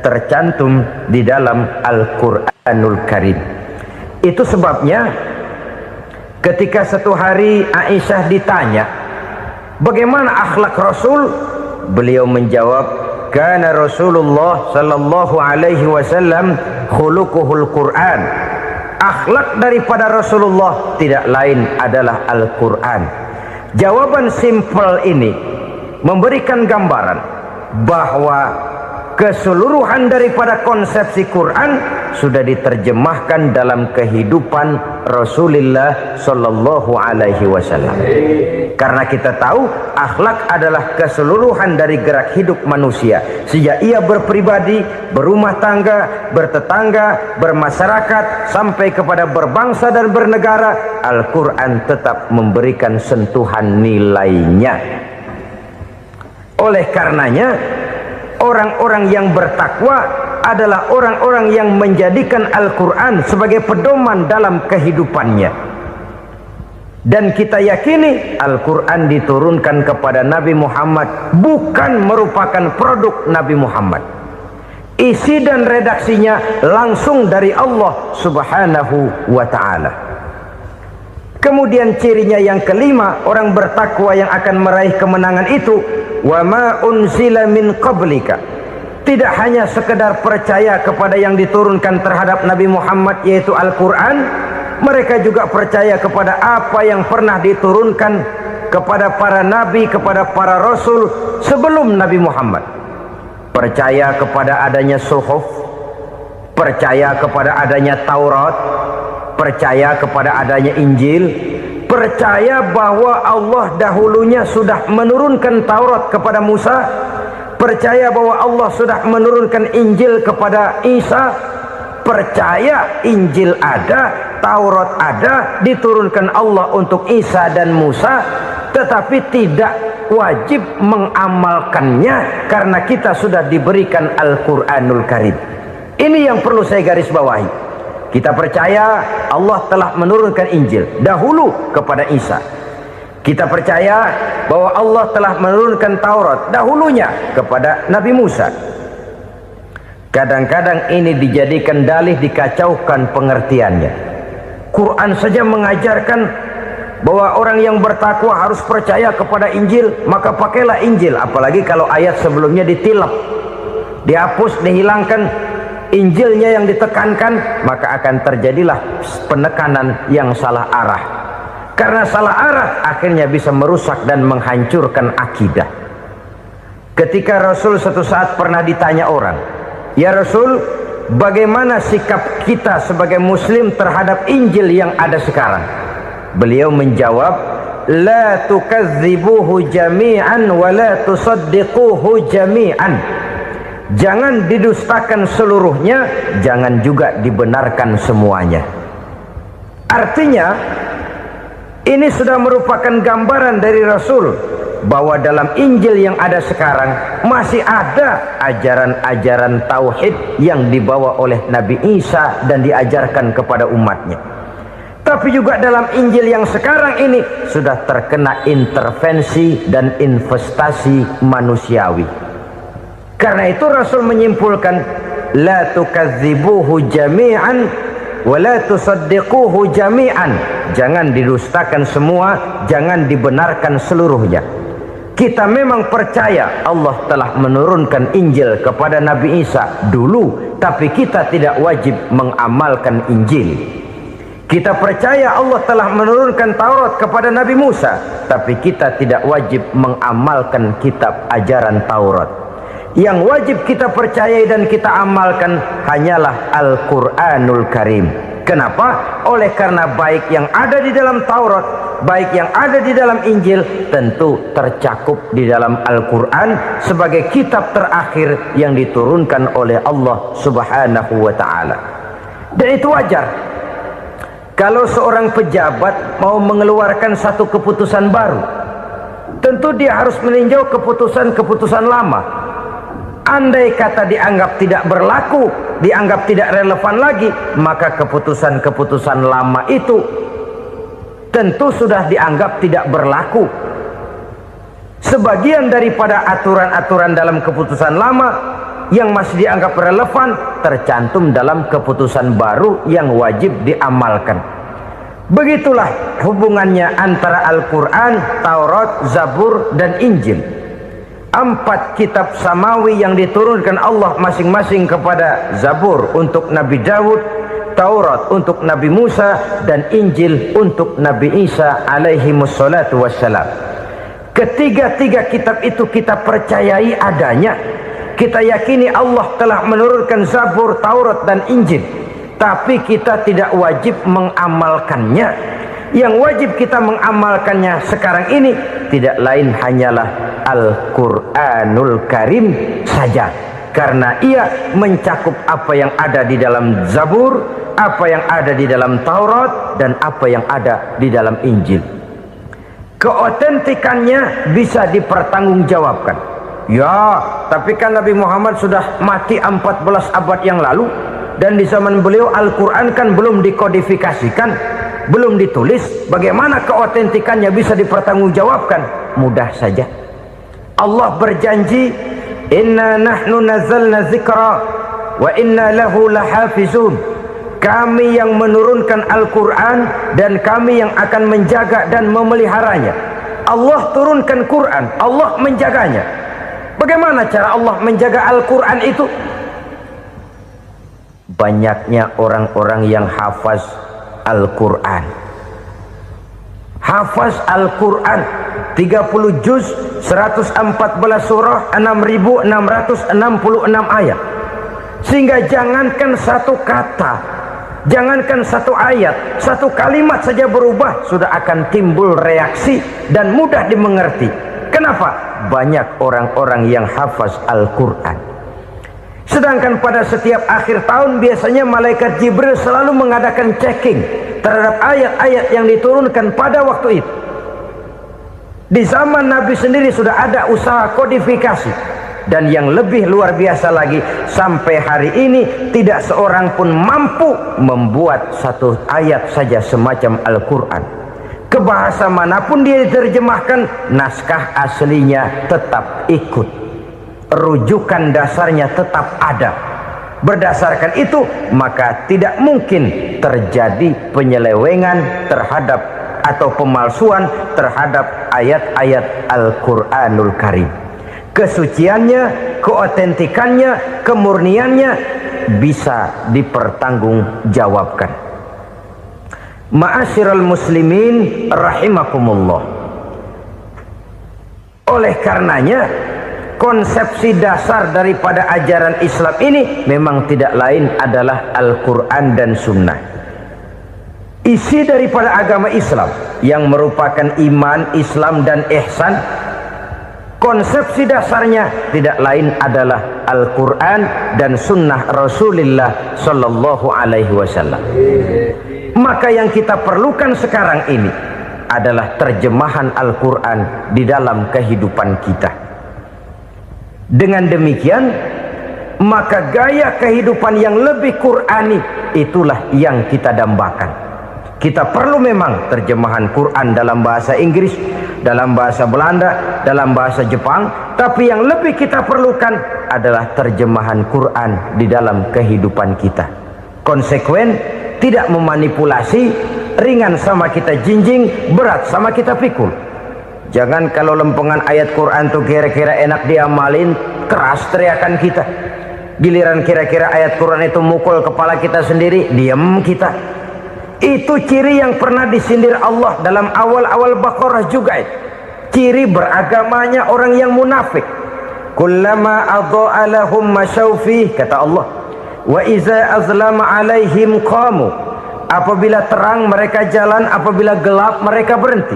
tercantum di dalam Al-Quranul Karim. Itu sebabnya ketika satu hari Aisyah ditanya bagaimana akhlak Rasul, beliau menjawab, kana Rasulullah sallallahu alaihi wasallam khuluquhul Quran. Akhlak daripada Rasulullah tidak lain adalah Al-Quran. Jawaban simpel ini memberikan gambaran bahwa keseluruhan daripada konsepsi Quran sudah diterjemahkan dalam kehidupan Rasulullah sallallahu alaihi wasallam. Karena kita tahu akhlak adalah keseluruhan dari gerak hidup manusia, sejak ia berpribadi, berumah tangga, bertetangga, bermasyarakat, sampai kepada berbangsa dan bernegara. Al-Quran tetap memberikan sentuhan nilainya. Oleh karenanya, orang-orang yang bertakwa adalah orang-orang yang menjadikan Al-Quran sebagai pedoman dalam kehidupannya. Dan kita yakini Al-Quran diturunkan kepada Nabi Muhammad, bukan merupakan produk Nabi Muhammad. Isi dan redaksinya langsung dari Allah subhanahu wa ta'ala. Kemudian cirinya yang kelima, orang bertakwa yang akan meraih kemenangan itu, wa ma unzila min qablika. Tidak hanya sekedar percaya kepada yang diturunkan terhadap Nabi Muhammad, yaitu Al-Quran, mereka juga percaya kepada apa yang pernah diturunkan kepada para nabi, kepada para rasul sebelum Nabi Muhammad. Percaya kepada adanya suhuf, percaya kepada adanya Taurat, percaya kepada adanya Injil, percaya bahwa Allah dahulunya sudah menurunkan Taurat kepada Musa, percaya bahwa Allah sudah menurunkan Injil kepada Isa, percaya Injil ada, Taurat ada, diturunkan Allah untuk Isa dan Musa, tetapi tidak wajib mengamalkannya karena kita sudah diberikan Al-Quranul Karim. Ini yang perlu saya garis bawahi. Kita percaya Allah telah menurunkan Injil dahulu kepada Isa. Kita percaya bahwa Allah telah menurunkan Taurat dahulunya kepada Nabi Musa. Kadang-kadang ini dijadikan dalih, dikacaukan pengertiannya. Quran saja mengajarkan bahwa orang yang bertakwa harus percaya kepada Injil, maka pakailah Injil. Apalagi kalau ayat sebelumnya ditilap, dihapus, dihilangkan, Injilnya yang ditekankan, maka akan terjadilah penekanan yang salah arah. Karena salah arah akhirnya bisa merusak dan menghancurkan akidah. Ketika Rasul suatu saat pernah ditanya orang, "Ya Rasul, bagaimana sikap kita sebagai muslim terhadap Injil yang ada sekarang?" Beliau menjawab, "La tukadzibuhu jami'an wa la tusaddiquhu jami'an." Jangan didustakan seluruhnya, jangan juga dibenarkan semuanya. Artinya, ini sudah merupakan gambaran dari Rasul bahwa dalam Injil yang ada sekarang masih ada ajaran-ajaran tauhid yang dibawa oleh Nabi Isa dan diajarkan kepada umatnya. Tapi juga dalam Injil yang sekarang ini sudah terkena intervensi dan investasi manusiawi. Karena itu Rasul menyimpulkan, la tukadzibuhu jami'an wa la tusaddiquhu jami'an. Jangan didustakan semua, jangan dibenarkan seluruhnya. Kita memang percaya Allah telah menurunkan Injil kepada Nabi Isa dulu, tapi kita tidak wajib mengamalkan Injil. Kita percaya Allah telah menurunkan Taurat kepada Nabi Musa, tapi kita tidak wajib mengamalkan kitab ajaran Taurat. Yang wajib kita percayai dan kita amalkan hanyalah Al-Quranul Karim. Kenapa? Oleh karena baik yang ada di dalam Taurat, baik yang ada di dalam Injil, tentu tercakup di dalam Al-Quran sebagai kitab terakhir yang diturunkan oleh Allah Subhanahu wa Ta'ala. Dan itu wajar. Kalau seorang pejabat mau mengeluarkan satu keputusan baru, tentu dia harus meninjau keputusan-keputusan lama. Andai kata dianggap tidak berlaku, dianggap tidak relevan lagi, maka keputusan-keputusan lama itu tentu sudah dianggap tidak berlaku. Sebagian daripada aturan-aturan dalam keputusan lama yang masih dianggap relevan tercantum dalam keputusan baru yang wajib diamalkan. Begitulah hubungannya antara Al-Quran, Taurat, Zabur, dan Injil. 4 kitab samawi yang diturunkan Allah masing-masing kepada Zabur untuk Nabi Daud, Taurat untuk Nabi Musa, dan Injil untuk Nabi Isa alaihi wassalatu wassalam. Ketiga-tiga kitab itu kita percayai adanya. Kita yakini Allah telah menurunkan Zabur, Taurat, dan Injil. Tapi kita tidak wajib mengamalkannya. Yang wajib kita mengamalkannya sekarang ini tidak lain hanyalah Al-Quranul Karim saja. Karena ia mencakup apa yang ada di dalam Zabur, apa yang ada di dalam Taurat, dan apa yang ada di dalam Injil. Keotentikannya bisa dipertanggungjawabkan. Ya, tapi kan Nabi Muhammad sudah mati 14 abad yang lalu, dan di zaman beliau Al-Quran kan belum dikodifikasikan, belum ditulis. Bagaimana keotentikannya bisa dipertanggungjawabkan? Mudah saja. Allah berjanji, inna nahnu nazzalna dzikra wa inna lahu lahafizun. Kami yang menurunkan Al-Quran dan kami yang akan menjaga dan memeliharanya. Allah turunkan Quran, Allah menjaganya. Bagaimana cara Allah menjaga Al-Quran itu? Banyaknya orang-orang yang hafaz Al-Quran. Hafaz Al-Quran 30 juz, 114 surah, 6666 ayat. Sehingga jangankan satu kata, jangankan satu ayat, satu kalimat saja berubah sudah akan timbul reaksi dan mudah dimengerti. Kenapa? Banyak orang-orang yang hafaz Al-Quran. Sedangkan pada setiap akhir tahun biasanya malaikat Jibril selalu mengadakan checking terhadap ayat-ayat yang diturunkan pada waktu itu. Di zaman Nabi sendiri sudah ada usaha kodifikasi. Dan yang lebih luar biasa lagi, sampai hari ini tidak seorang pun mampu membuat satu ayat saja semacam Al-Quran. Ke bahasa manapun dia diterjemahkan, naskah aslinya tetap ikut, rujukan dasarnya tetap ada. Berdasarkan itu, maka tidak mungkin terjadi penyelewengan terhadap atau pemalsuan terhadap ayat-ayat Al-Quranul Karim. Kesuciannya, keotentikannya, kemurniannya bisa dipertanggungjawabkan. Ma'asyiral muslimin rahimakumullah. Oleh karenanya, konsepsi dasar daripada ajaran Islam ini memang tidak lain adalah Al-Quran dan Sunnah. Isi daripada agama Islam yang merupakan iman, Islam dan ihsan, konsepsi dasarnya tidak lain adalah Al-Quran dan Sunnah Rasulullah Sallallahu Alaihi Wasallam. Maka yang kita perlukan sekarang ini adalah terjemahan Al-Quran di dalam kehidupan kita. Dengan demikian, maka gaya kehidupan yang lebih Qurani itulah yang kita dambakan. Kita perlu memang terjemahan Quran dalam bahasa Inggris, dalam bahasa Belanda, dalam bahasa Jepang, tapi yang lebih kita perlukan adalah terjemahan Quran di dalam kehidupan kita. Konsekuen, tidak memanipulasi, ringan sama kita jinjing, berat sama kita pikul. Jangan kalau lempengan ayat Quran tuh kira-kira enak diamalin, keras teriakan kita. Giliran kira-kira ayat Quran itu mukul kepala kita sendiri, diam kita. Itu ciri yang pernah disindir Allah dalam awal-awal Baqarah juga. Ciri beragamanya orang yang munafik. Kullama adha'a lahum masyawfih, kata Allah. Wa iza azlama alaihim qamu. Apabila terang mereka jalan, apabila gelap mereka berhenti.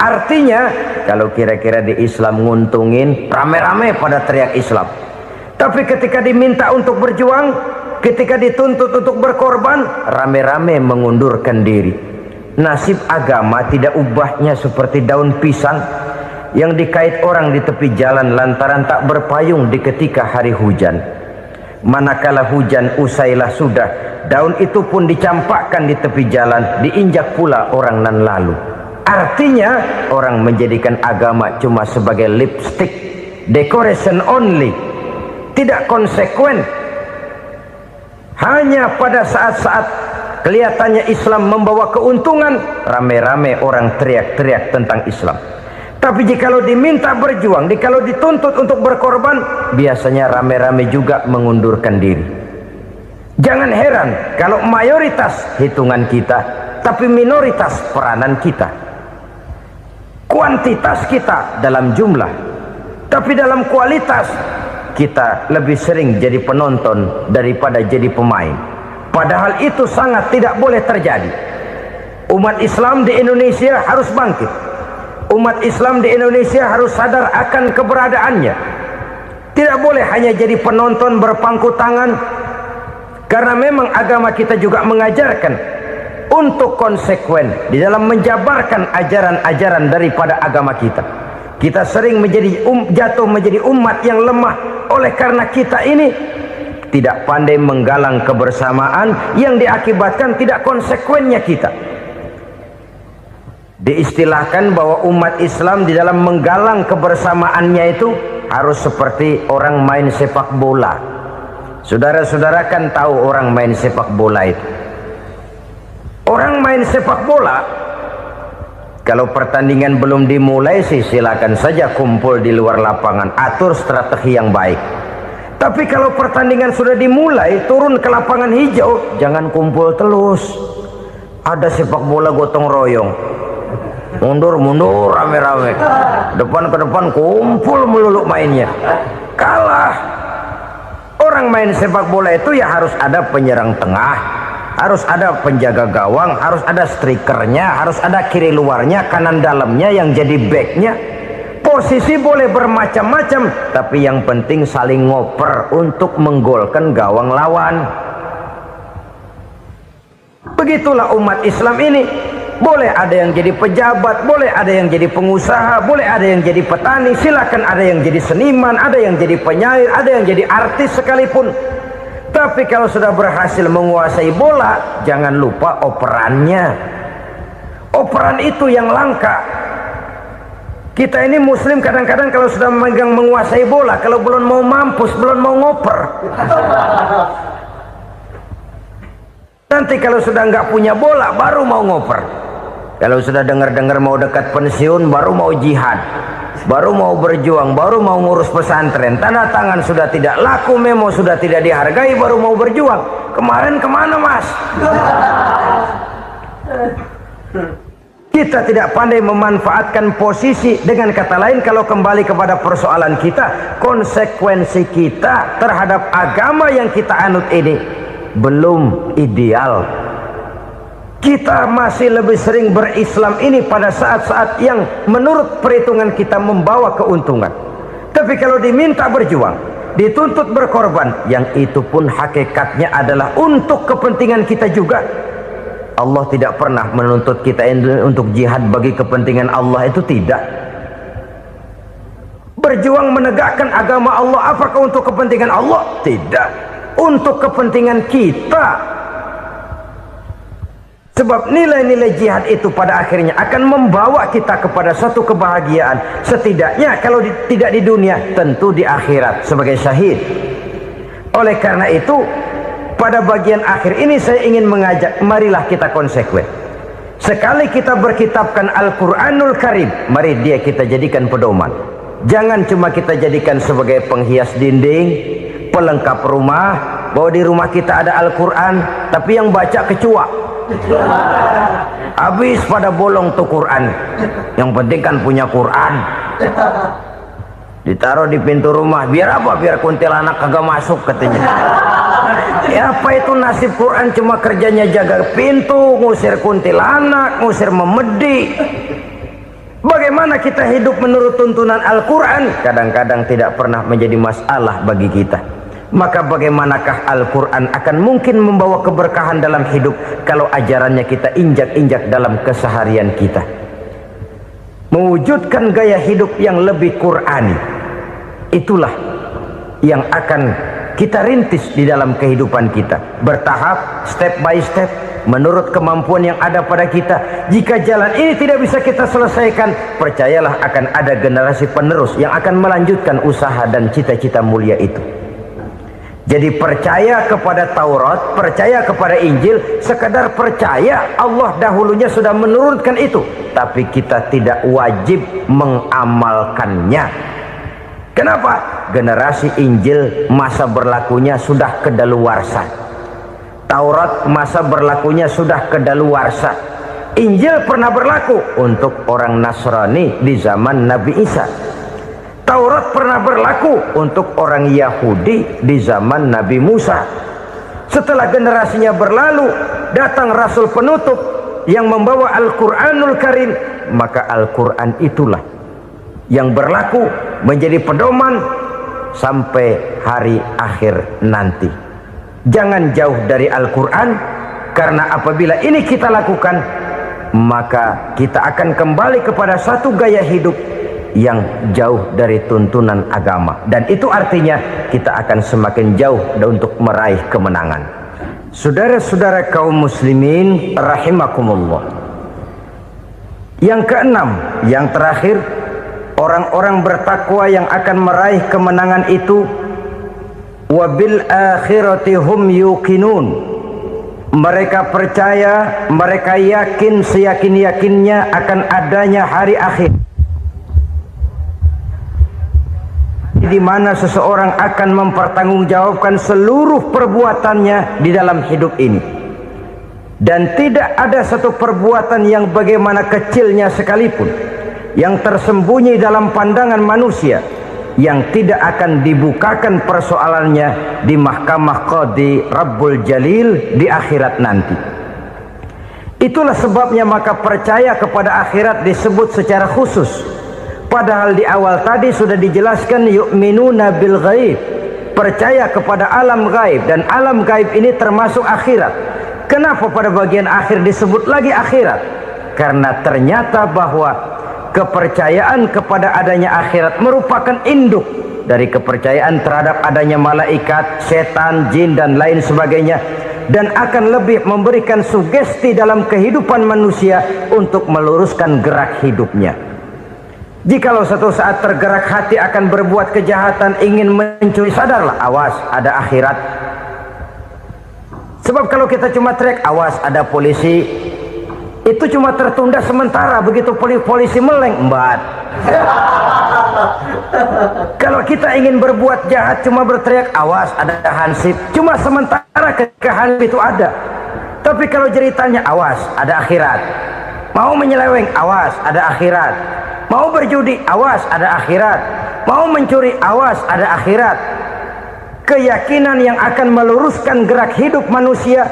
Artinya, kalau kira-kira di Islam nguntungin, rame-rame pada teriak Islam. Tapi ketika diminta untuk berjuang, ketika dituntut untuk berkorban, rame-rame mengundurkan diri. Nasib agama tidak ubahnya seperti daun pisang yang dikait orang di tepi jalan lantaran tak berpayung di ketika hari hujan. Manakala hujan usailah sudah, daun itu pun dicampakkan di tepi jalan, diinjak pula orang nan lalu. Artinya, orang menjadikan agama cuma sebagai lipstick, decoration only, tidak konsekuen. Hanya pada saat-saat kelihatannya Islam membawa keuntungan, rame-rame orang teriak-teriak tentang Islam. Tapi jikalau diminta berjuang, jikalau dituntut untuk berkorban, biasanya rame-rame juga mengundurkan diri. Jangan heran kalau mayoritas hitungan kita, tapi minoritas peranan kita. Kuantitas kita dalam jumlah, tapi dalam kualitas kita lebih sering jadi penonton daripada jadi pemain. Padahal itu sangat tidak boleh terjadi. Umat Islam di Indonesia harus bangkit. Umat Islam di Indonesia harus sadar akan keberadaannya. Tidak boleh hanya jadi penonton berpangku tangan. Karena memang agama kita juga mengajarkan untuk konsekuen di dalam menjabarkan ajaran-ajaran daripada agama kita. Kita sering jatuh menjadi umat yang lemah oleh karena kita ini tidak pandai menggalang kebersamaan yang diakibatkan tidak konsekuennya kita. Diistilahkan bahwa umat Islam di dalam menggalang kebersamaannya itu harus seperti orang main sepak bola. Saudara-saudara kan tahu orang main sepak bola itu. Orang main sepak bola, kalau pertandingan belum dimulai sih silakan saja kumpul di luar lapangan, atur strategi yang baik. Tapi kalau pertandingan sudah dimulai, turun ke lapangan hijau, jangan kumpul terus. Ada sepak bola gotong royong, mundur-mundur rame-rame, depan ke depan kumpul melulu mainnya. Kalah. Orang main sepak bola itu ya harus ada penyerang tengah, harus ada penjaga gawang, harus ada strikernya, harus ada kiri luarnya, kanan dalamnya yang jadi backnya. Posisi boleh bermacam-macam, tapi yang penting saling ngoper untuk menggolkan gawang lawan. Begitulah umat Islam ini. boleh ada yang jadi pejabat, boleh ada yang jadi pengusaha, boleh ada yang jadi petani, silakan ada yang jadi seniman, ada yang jadi penyair, ada yang jadi artis sekalipun. Tapi kalau sudah berhasil menguasai bola, jangan lupa operannya. Operan itu yang langka. Kita ini muslim kadang-kadang kalau sudah memegang menguasai bola, kalau belum mau mampus, belum mau ngoper. Nanti kalau sudah nggak punya bola, baru mau ngoper. Kalau sudah dengar-dengar mau dekat pensiun, baru mau jihad, baru mau berjuang, baru mau ngurus pesantren. Tanda tangan sudah tidak laku, memo sudah tidak dihargai, baru mau berjuang. Kemarin kemana mas? Kita tidak pandai memanfaatkan posisi. Dengan kata lain, kalau kembali kepada persoalan kita, konsekuensi kita terhadap agama yang kita anut ini belum ideal. Kita masih lebih sering berislam ini pada saat-saat yang menurut perhitungan kita membawa keuntungan. Tapi kalau diminta berjuang, dituntut berkorban, yang itu pun hakikatnya adalah untuk kepentingan kita juga. Allah tidak pernah menuntut kita untuk jihad bagi kepentingan Allah, itu tidak. Berjuang menegakkan agama Allah, apakah untuk kepentingan Allah? Tidak. Untuk kepentingan kita. Sebab nilai-nilai jihad itu pada akhirnya akan membawa kita kepada suatu kebahagiaan. Setidaknya kalau tidak di dunia, tentu di akhirat sebagai syahid. Oleh karena itu, pada bagian akhir ini saya ingin mengajak, marilah kita konsekuen. Sekali kita berkitabkan Al-Quranul Karim, mari dia kita jadikan pedoman. Jangan cuma kita jadikan sebagai penghias dinding, pelengkap rumah, bahwa di rumah kita ada Al-Quran, tapi yang baca kecoa. Habis pada bolong tuh Quran. Yang penting kan punya Quran. Ditaruh di pintu rumah, biar apa? Biar kuntilanak kagak masuk katanya. Ya apa itu nasib Quran, cuma kerjanya jaga pintu, ngusir kuntilanak, ngusir memedi. Bagaimana kita hidup menurut tuntunan Al-Quran? Kadang-kadang tidak pernah menjadi masalah bagi kita. Maka bagaimanakah Al-Quran akan mungkin membawa keberkahan dalam hidup kalau ajarannya kita injak-injak dalam keseharian kita? Mewujudkan gaya hidup yang lebih Qurani, itulah yang akan kita rintis di dalam kehidupan kita, bertahap, step by step, menurut kemampuan yang ada pada kita. Jika jalan ini tidak bisa kita selesaikan, percayalah akan ada generasi penerus yang akan melanjutkan usaha dan cita-cita mulia itu. Jadi percaya kepada Taurat, percaya kepada Injil, sekadar percaya Allah dahulunya sudah menurunkan itu, tapi kita tidak wajib mengamalkannya. Kenapa? Generasi Injil masa berlakunya sudah kedaluarsa. Taurat masa berlakunya sudah kedaluarsa. Injil pernah berlaku untuk orang Nasrani di zaman Nabi Isa. Taurat pernah berlaku untuk orang Yahudi di zaman Nabi Musa. Setelah generasinya berlalu, datang Rasul penutup yang membawa Al-Quranul Karim, maka Al-Quran itulah yang berlaku menjadi pedoman sampai hari akhir nanti. Jangan jauh dari Al-Quran, karena apabila ini kita lakukan, maka kita akan kembali kepada satu gaya hidup yang jauh dari tuntunan agama, dan itu artinya kita akan semakin jauh untuk meraih kemenangan. Saudara-saudara kaum muslimin rahimakumullah, yang keenam, yang terakhir, orang-orang bertakwa yang akan meraih kemenangan itu wabil akhirati hum yuqinun. Mereka percaya, mereka yakin seyakin-yakinnya akan adanya hari akhir, di mana seseorang akan mempertanggungjawabkan seluruh perbuatannya di dalam hidup ini, dan tidak ada satu perbuatan yang bagaimana kecilnya sekalipun yang tersembunyi dalam pandangan manusia yang tidak akan dibukakan persoalannya di mahkamah Qadi Rabbul Jalil di akhirat nanti. Itulah sebabnya maka percaya kepada akhirat disebut secara khusus. Padahal di awal tadi sudah dijelaskan yu'minuna bil ghaib, percaya kepada alam gaib, dan alam gaib ini termasuk akhirat. Kenapa pada bagian akhir disebut lagi akhirat? karena ternyata bahwa kepercayaan kepada adanya akhirat merupakan induk dari kepercayaan terhadap adanya malaikat, setan, jin dan lain sebagainya, dan akan lebih memberikan sugesti dalam kehidupan manusia untuk meluruskan gerak hidupnya. Jikalau satu saat tergerak hati akan berbuat kejahatan, ingin mencuri, sadarlah, awas ada akhirat. Sebab kalau kita cuma teriak awas ada polisi, itu cuma tertunda sementara, begitu polisi meleng embat. Kalau kita ingin berbuat jahat cuma berteriak awas ada hansip, cuma sementara ketika hansip itu ada. Tapi kalau ceritanya awas ada akhirat, mau menyeleweng awas ada akhirat, mau berjudi awas ada akhirat, mau mencuri awas ada akhirat. Keyakinan yang akan meluruskan gerak hidup manusia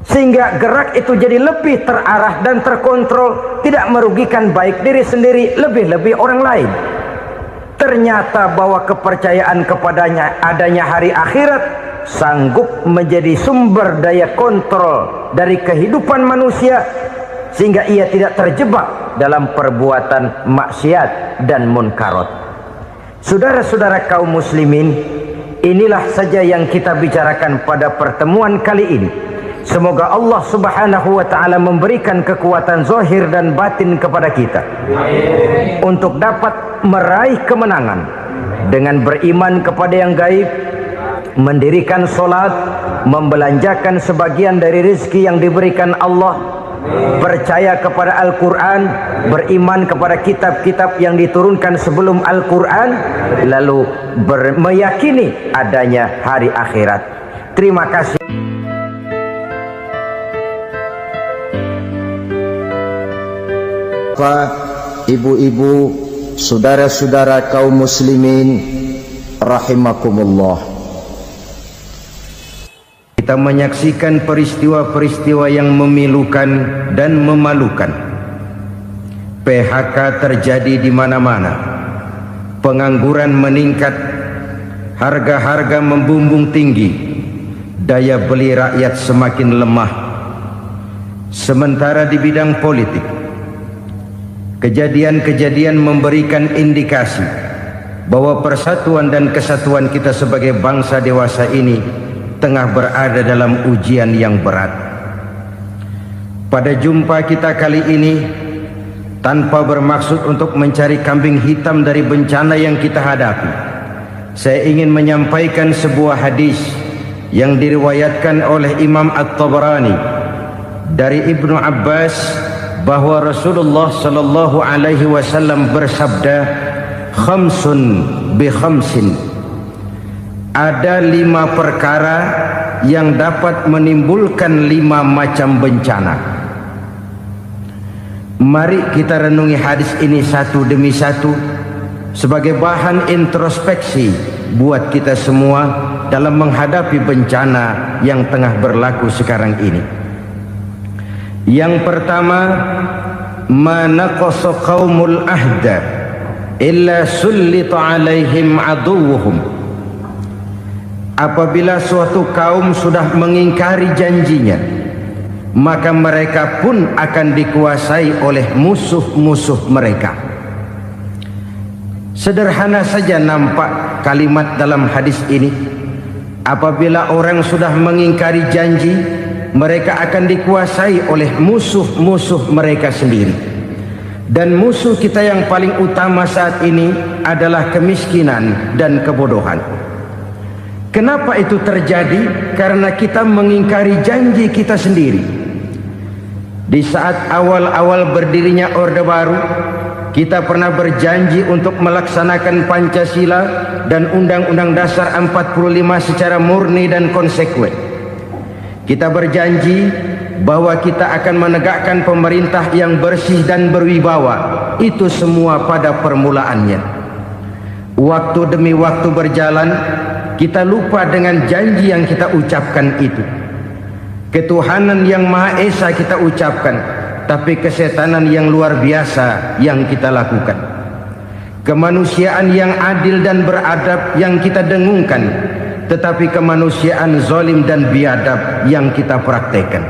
sehingga gerak itu jadi lebih terarah dan terkontrol, tidak merugikan baik diri sendiri, lebih-lebih orang lain. Ternyata bahwa kepercayaan kepadanya adanya hari akhirat sanggup menjadi sumber daya kontrol dari kehidupan manusia, sehingga ia tidak terjebak dalam perbuatan maksiat dan munkarat. Saudara-saudara kaum muslimin, inilah saja yang kita bicarakan pada pertemuan kali ini. Semoga Allah subhanahu wa ta'ala memberikan kekuatan zahir dan batin kepada kita untuk dapat meraih kemenangan dengan beriman kepada yang gaib, mendirikan solat, membelanjakan sebagian dari rezeki yang diberikan Allah, percaya kepada Al-Quran, beriman kepada kitab-kitab yang diturunkan sebelum Al-Quran, lalu meyakini adanya hari akhirat. Terima kasih. Ibu-ibu, saudara-saudara kaum muslimin rahimakumullah, kita menyaksikan peristiwa-peristiwa yang memilukan dan memalukan. PHK terjadi di mana-mana, pengangguran meningkat, harga-harga membumbung tinggi, daya beli rakyat semakin lemah. Sementara di bidang politik, kejadian-kejadian memberikan indikasi bahwa persatuan dan kesatuan kita sebagai bangsa dewasa ini tengah berada dalam ujian yang berat. Pada jumpa kita kali ini, tanpa bermaksud untuk mencari kambing hitam dari bencana yang kita hadapi, saya ingin menyampaikan sebuah hadis yang diriwayatkan oleh Imam At-Tabarani dari Ibnu Abbas, bahwa Rasulullah sallallahu alaihi wasallam bersabda, khamsun bi khamsin, ada 5 perkara yang dapat menimbulkan 5 macam bencana. Mari kita renungi hadis ini satu demi satu sebagai bahan introspeksi buat kita semua dalam menghadapi bencana yang tengah berlaku sekarang ini. Yang pertama, ma naqasa qaumul ahda illa sullita alaihim aduwwuhum. Apabila suatu kaum sudah mengingkari janjinya, maka mereka pun akan dikuasai oleh musuh-musuh mereka. Sederhana saja nampak kalimat dalam hadis ini. Apabila orang sudah mengingkari janji, mereka akan dikuasai oleh musuh-musuh mereka sendiri. Dan musuh kita yang paling utama saat ini adalah kemiskinan dan kebodohan. Kenapa itu terjadi? Karena kita mengingkari janji kita sendiri. Di saat awal-awal berdirinya Orde Baru, kita pernah berjanji untuk melaksanakan Pancasila dan Undang-Undang Dasar 45 secara murni dan konsekuen. Kita berjanji bahwa kita akan menegakkan pemerintah yang bersih dan berwibawa. Itu semua pada permulaannya. Waktu demi waktu berjalan, kita lupa dengan janji yang kita ucapkan itu. Ketuhanan yang Maha Esa kita ucapkan, tapi kesetanan yang luar biasa yang kita lakukan. Kemanusiaan yang adil dan beradab yang kita dengungkan, tetapi kemanusiaan zalim dan biadab yang kita praktekkan.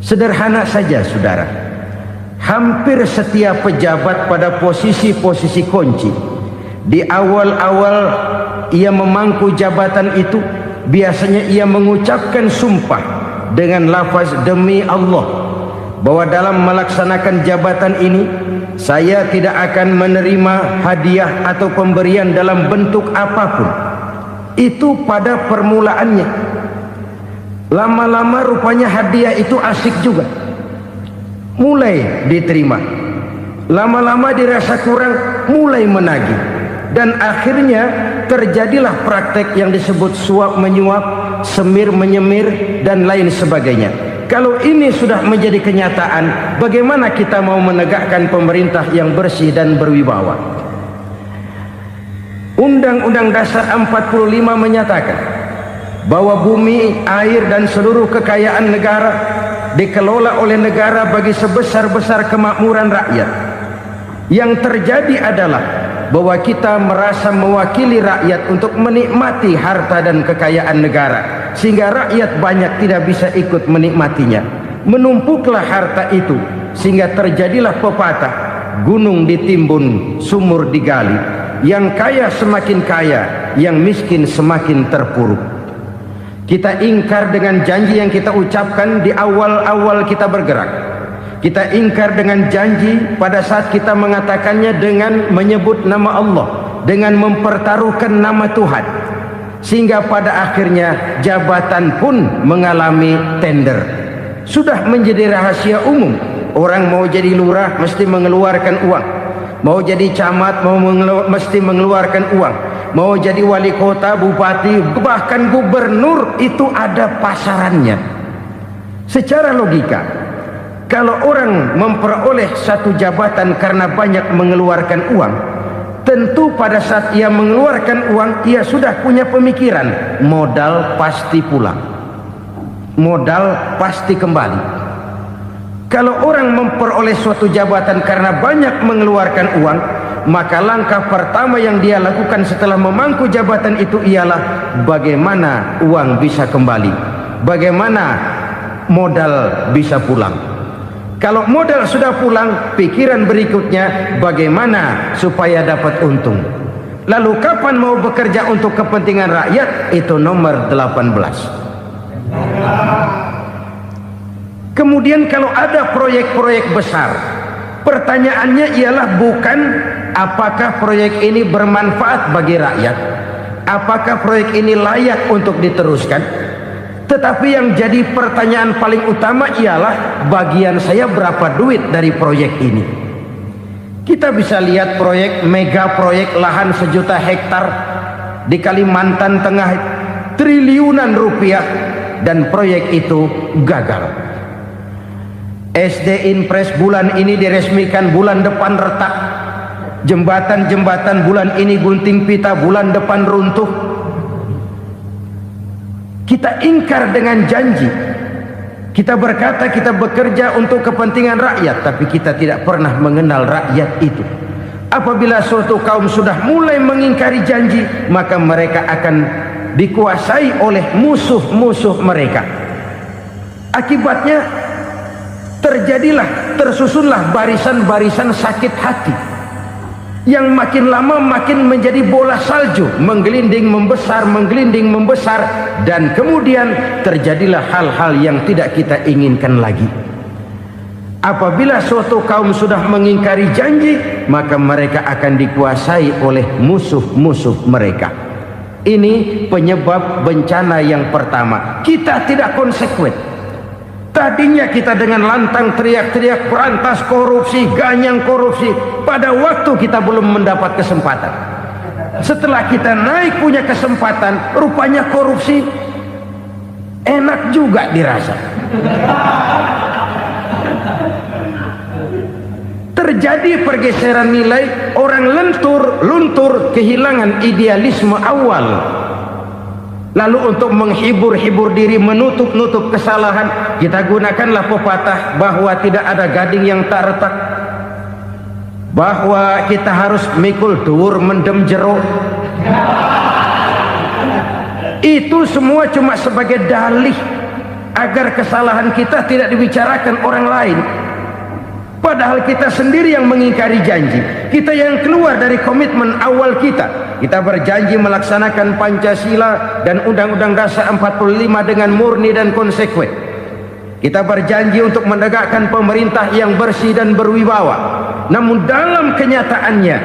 Sederhana saja saudara, hampir setiap pejabat pada posisi-posisi kunci, di awal-awal ia memangku jabatan itu, biasanya ia mengucapkan sumpah dengan lafaz demi Allah, bahwa dalam melaksanakan jabatan ini saya tidak akan menerima hadiah atau pemberian dalam bentuk apapun. Itu pada permulaannya. Lama-lama rupanya hadiah itu asik juga, mulai diterima. Lama-lama dirasa kurang, mulai menagih. Dan akhirnya terjadilah praktek yang disebut suap menyuap, semir menyemir, dan lain sebagainya. Kalau ini sudah menjadi kenyataan, bagaimana kita mau menegakkan pemerintah yang bersih dan berwibawa? Undang-Undang Dasar 45 menyatakan bahwa bumi, air, dan seluruh kekayaan negara dikelola oleh negara bagi sebesar-besar kemakmuran rakyat. Yang terjadi adalah bahwa kita merasa mewakili rakyat untuk menikmati harta dan kekayaan negara, sehingga rakyat banyak tidak bisa ikut menikmatinya. Menumpuklah harta itu sehingga terjadilah pepatah, gunung ditimbun, sumur digali. Yang kaya semakin kaya, yang miskin semakin terpuruk. Kita ingkar dengan janji yang kita ucapkan di awal-awal kita bergerak. Kita ingkar dengan janji pada saat kita mengatakannya dengan menyebut nama Allah, dengan mempertaruhkan nama Tuhan, sehingga pada akhirnya jabatan pun mengalami tender. Sudah menjadi rahasia umum, orang mau jadi lurah mesti mengeluarkan uang, mau jadi camat mesti mengeluarkan uang, mau jadi wali kota, bupati, bahkan gubernur, itu ada pasarannya. Secara logika, kalau orang memperoleh satu jabatan karena banyak mengeluarkan uang, tentu pada saat ia mengeluarkan uang, ia sudah punya pemikiran, modal pasti pulang, modal pasti kembali. Kalau orang memperoleh suatu jabatan karena banyak mengeluarkan uang, maka langkah pertama yang dia lakukan setelah memangku jabatan itu ialah bagaimana uang bisa kembali, bagaimana modal bisa pulang. Kalau modal sudah pulang, pikiran berikutnya bagaimana supaya dapat untung. Lalu kapan mau bekerja untuk kepentingan rakyat? Itu nomor 18. Kemudian kalau ada proyek-proyek besar, pertanyaannya ialah bukan apakah proyek ini bermanfaat bagi rakyat, apakah proyek ini layak untuk diteruskan, tetapi yang jadi pertanyaan paling utama ialah bagian saya berapa duit dari proyek ini. Kita bisa lihat proyek, mega proyek lahan 1 juta hektar di Kalimantan Tengah, triliunan rupiah, dan proyek itu gagal. SD Impres bulan ini diresmikan, bulan depan retak. Jembatan-jembatan bulan ini gunting pita, bulan depan runtuh. Kita ingkar dengan janji. Kita berkata kita bekerja untuk kepentingan rakyat, tapi kita tidak pernah mengenal rakyat itu. Apabila suatu kaum sudah mulai mengingkari janji, maka mereka akan dikuasai oleh musuh-musuh mereka. Akibatnya tersusunlah barisan-barisan sakit hati yang makin lama makin menjadi bola salju, menggelinding membesar, dan kemudian terjadilah hal-hal yang tidak kita inginkan lagi. Apabila suatu kaum sudah mengingkari janji, maka mereka akan dikuasai oleh musuh-musuh mereka. Ini penyebab bencana yang pertama. Kita tidak konsekuen. Tadinya kita dengan lantang teriak-teriak berantas korupsi, ganyang korupsi. Pada waktu kita belum mendapat kesempatan. Setelah kita naik punya kesempatan, rupanya korupsi enak juga dirasa. Terjadi pergeseran nilai, orang luntur, kehilangan idealisme awal. Lalu untuk menghibur-hibur diri, menutup-nutup kesalahan, kita gunakanlah pepatah bahwa tidak ada gading yang tak retak, bahwa kita harus mikul dhuwur mendem jero. Itu semua cuma sebagai dalih agar kesalahan kita tidak dibicarakan orang lain. Padahal kita sendiri yang mengingkari janji. Kita yang keluar dari komitmen awal kita. Kita berjanji melaksanakan Pancasila dan Undang-Undang Dasar 45 dengan murni dan konsekuen. Kita berjanji untuk menegakkan pemerintah yang bersih dan berwibawa. Namun dalam kenyataannya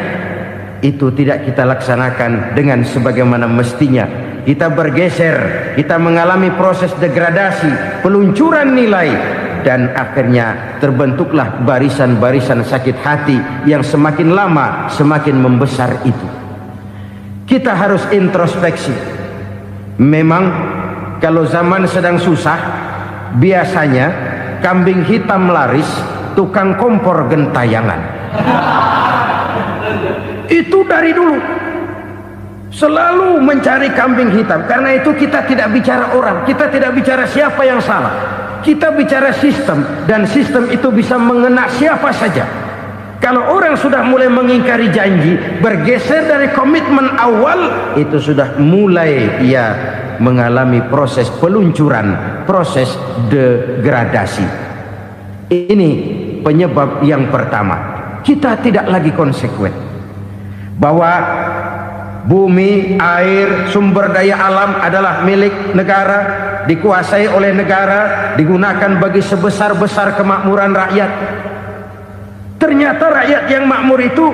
itu tidak kita laksanakan dengan sebagaimana mestinya. Kita bergeser, kita mengalami proses degradasi, peluncuran nilai, dan akhirnya terbentuklah barisan-barisan sakit hati yang semakin lama semakin membesar itu. Kita harus introspeksi. Memang kalau zaman sedang susah, biasanya kambing hitam laris, tukang kompor gentayangan. Itu dari dulu selalu mencari kambing hitam. Karena itu kita tidak bicara orang, kita tidak bicara siapa yang salah, kita bicara sistem, dan sistem itu bisa mengena siapa saja. Kalau orang sudah mulai mengingkari janji, bergeser dari komitmen awal, itu sudah mulai ia mengalami proses peluncuran, proses degradasi. Ini penyebab yang pertama. Kita tidak lagi konsekuen bahwa bumi, air, sumber daya alam adalah milik negara, dikuasai oleh negara, digunakan bagi sebesar-besar kemakmuran rakyat. Ternyata rakyat yang makmur itu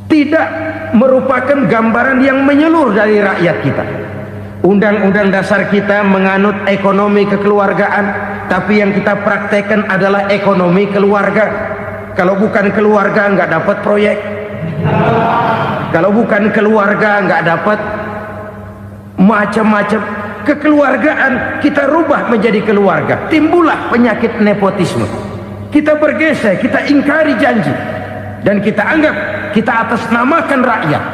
tidak merupakan gambaran yang menyeluruh dari rakyat kita. Undang-undang dasar kita menganut ekonomi kekeluargaan, tapi yang kita praktekkan adalah ekonomi keluarga. Kalau bukan keluarga nggak dapat proyek. Kalau bukan keluarga nggak dapat macam-macam. Kekeluargaan kita rubah menjadi keluarga, timbullah penyakit nepotisme. Kita bergeser, kita ingkari janji, dan kita anggap kita atasnamakan rakyat.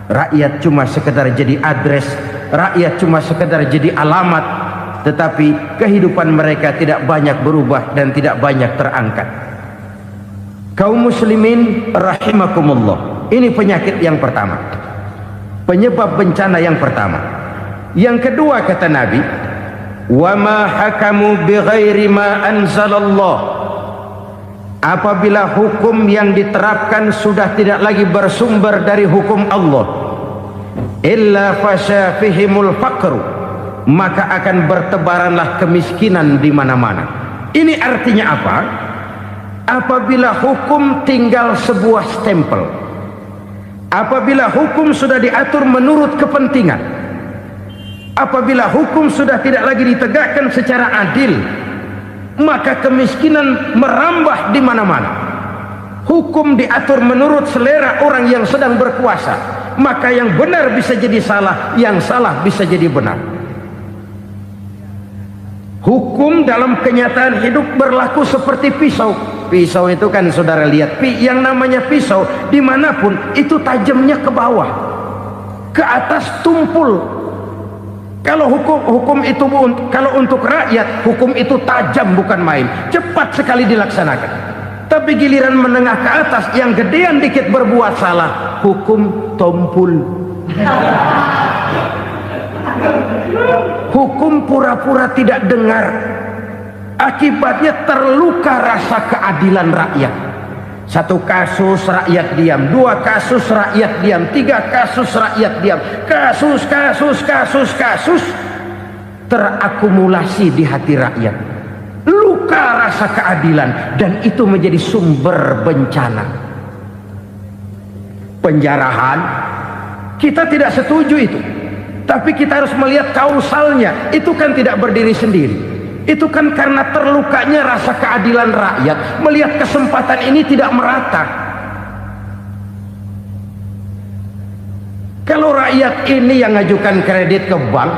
Rakyat cuma sekedar jadi address, rakyat cuma sekedar jadi alamat, tetapi kehidupan mereka tidak banyak berubah dan tidak banyak terangkat. Kaum muslimin rahimakumullah, ini penyakit yang pertama, penyebab bencana yang pertama. Yang kedua, kata Nabi, wa ma hakamu bighairi ma anzalallah. Apabila hukum yang diterapkan sudah tidak lagi bersumber dari hukum Allah, illa fasya fihimul faqru, maka akan bertebaranlah kemiskinan di mana-mana. Ini artinya apa? Apabila hukum tinggal sebuah stempel, apabila hukum sudah diatur menurut kepentingan, apabila hukum sudah tidak lagi ditegakkan secara adil, maka kemiskinan merambah di mana-mana. Hukum diatur menurut selera orang yang sedang berkuasa, maka yang benar bisa jadi salah, yang salah bisa jadi benar. Hukum dalam kenyataan hidup berlaku seperti pisau. Pisau itu kan saudara lihat, yang namanya pisau dimanapun itu tajamnya ke bawah, ke atas tumpul. Kalau hukum itu, kalau untuk rakyat, hukum itu tajam bukan main, cepat sekali dilaksanakan. Tapi giliran menengah ke atas, yang gedean dikit berbuat salah, hukum tompul. Hukum pura-pura tidak dengar. Akibatnya terluka rasa keadilan rakyat. Satu kasus rakyat diam, dua kasus rakyat diam, tiga kasus rakyat diam, kasus terakumulasi di hati rakyat. Luka rasa keadilan, dan itu menjadi sumber bencana. Penjarahan, kita tidak setuju itu, tapi kita harus melihat kausalnya. Itu kan tidak berdiri sendiri. Itu kan karena terlukanya rasa keadilan rakyat, melihat kesempatan ini tidak merata. Kalau rakyat ini yang ngajukan kredit ke bank,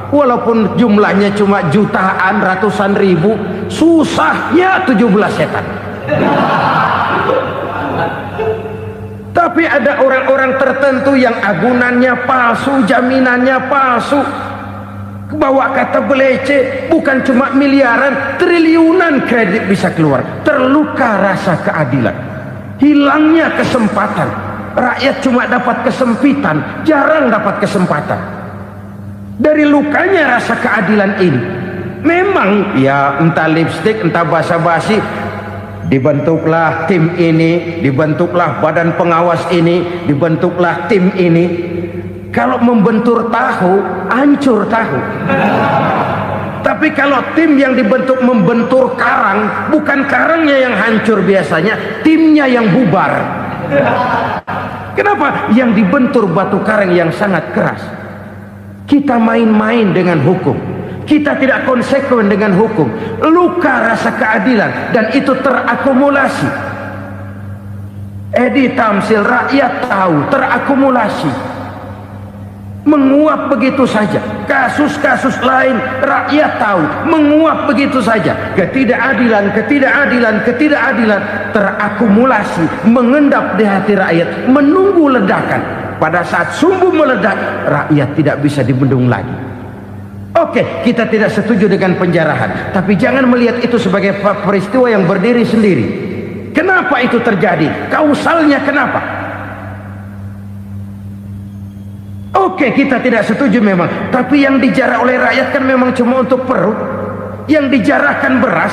walaupun jumlahnya cuma jutaan, ratusan ribu, susahnya 17 setan. Tapi ada orang-orang tertentu yang agunannya palsu, jaminannya palsu, bawa kata belece, bukan cuma miliaran, triliunan kredit bisa keluar. Terluka rasa keadilan, hilangnya kesempatan. Rakyat cuma dapat kesempitan, jarang dapat kesempatan. Dari lukanya rasa keadilan ini. Memang ya entah lipstik, entah basa-basi, dibentuklah tim ini, dibentuklah badan pengawas ini, dibentuklah tim ini. Kalau membentur tahu, hancur tahu. Tapi kalau tim yang dibentuk membentur karang, bukan karangnya yang hancur biasanya, timnya yang bubar. Kenapa? Yang dibentur batu karang yang sangat keras. Kita main-main dengan hukum, kita tidak konsekuen dengan hukum. Luka rasa keadilan dan itu terakumulasi. Edi Tamsil, rakyat tahu, terakumulasi, menguap begitu saja. Kasus-kasus lain rakyat tahu, menguap begitu saja. Ketidakadilan terakumulasi, mengendap di hati rakyat, menunggu ledakan. Pada saat sumbu meledak, rakyat tidak bisa dibendung lagi. Oke, kita tidak setuju dengan penjarahan, tapi jangan melihat itu sebagai peristiwa yang berdiri sendiri. Kenapa itu terjadi? Kausalnya kenapa? Oke, kita tidak setuju memang, tapi yang dijarah oleh rakyat kan memang cuma untuk perut. Yang dijarahkan beras,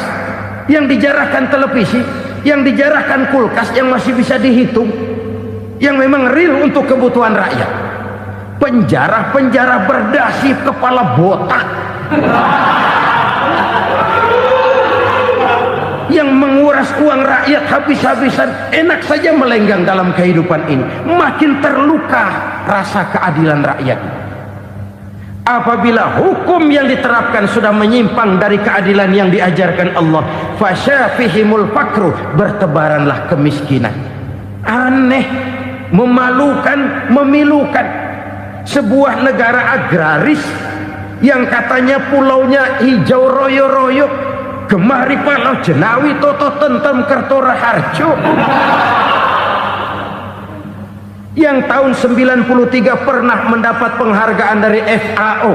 yang dijarahkan televisi, yang dijarahkan kulkas yang masih bisa dihitung, yang memang real untuk kebutuhan rakyat. Penjara berdasi kepala botak yang menguras uang rakyat habis-habisan, enak saja melenggang dalam kehidupan ini. Makin terluka rasa keadilan rakyat. Apabila hukum yang diterapkan sudah menyimpang dari keadilan yang diajarkan Allah, fasyafihimul fakru, bertebaranlah kemiskinan. Aneh, memalukan, memilukan. Sebuah negara agraris yang katanya pulaunya hijau royo-royo, Gemari Palau Jenawi Toto Tentem Kertora Harjo, yang tahun 93 pernah mendapat penghargaan dari FAO,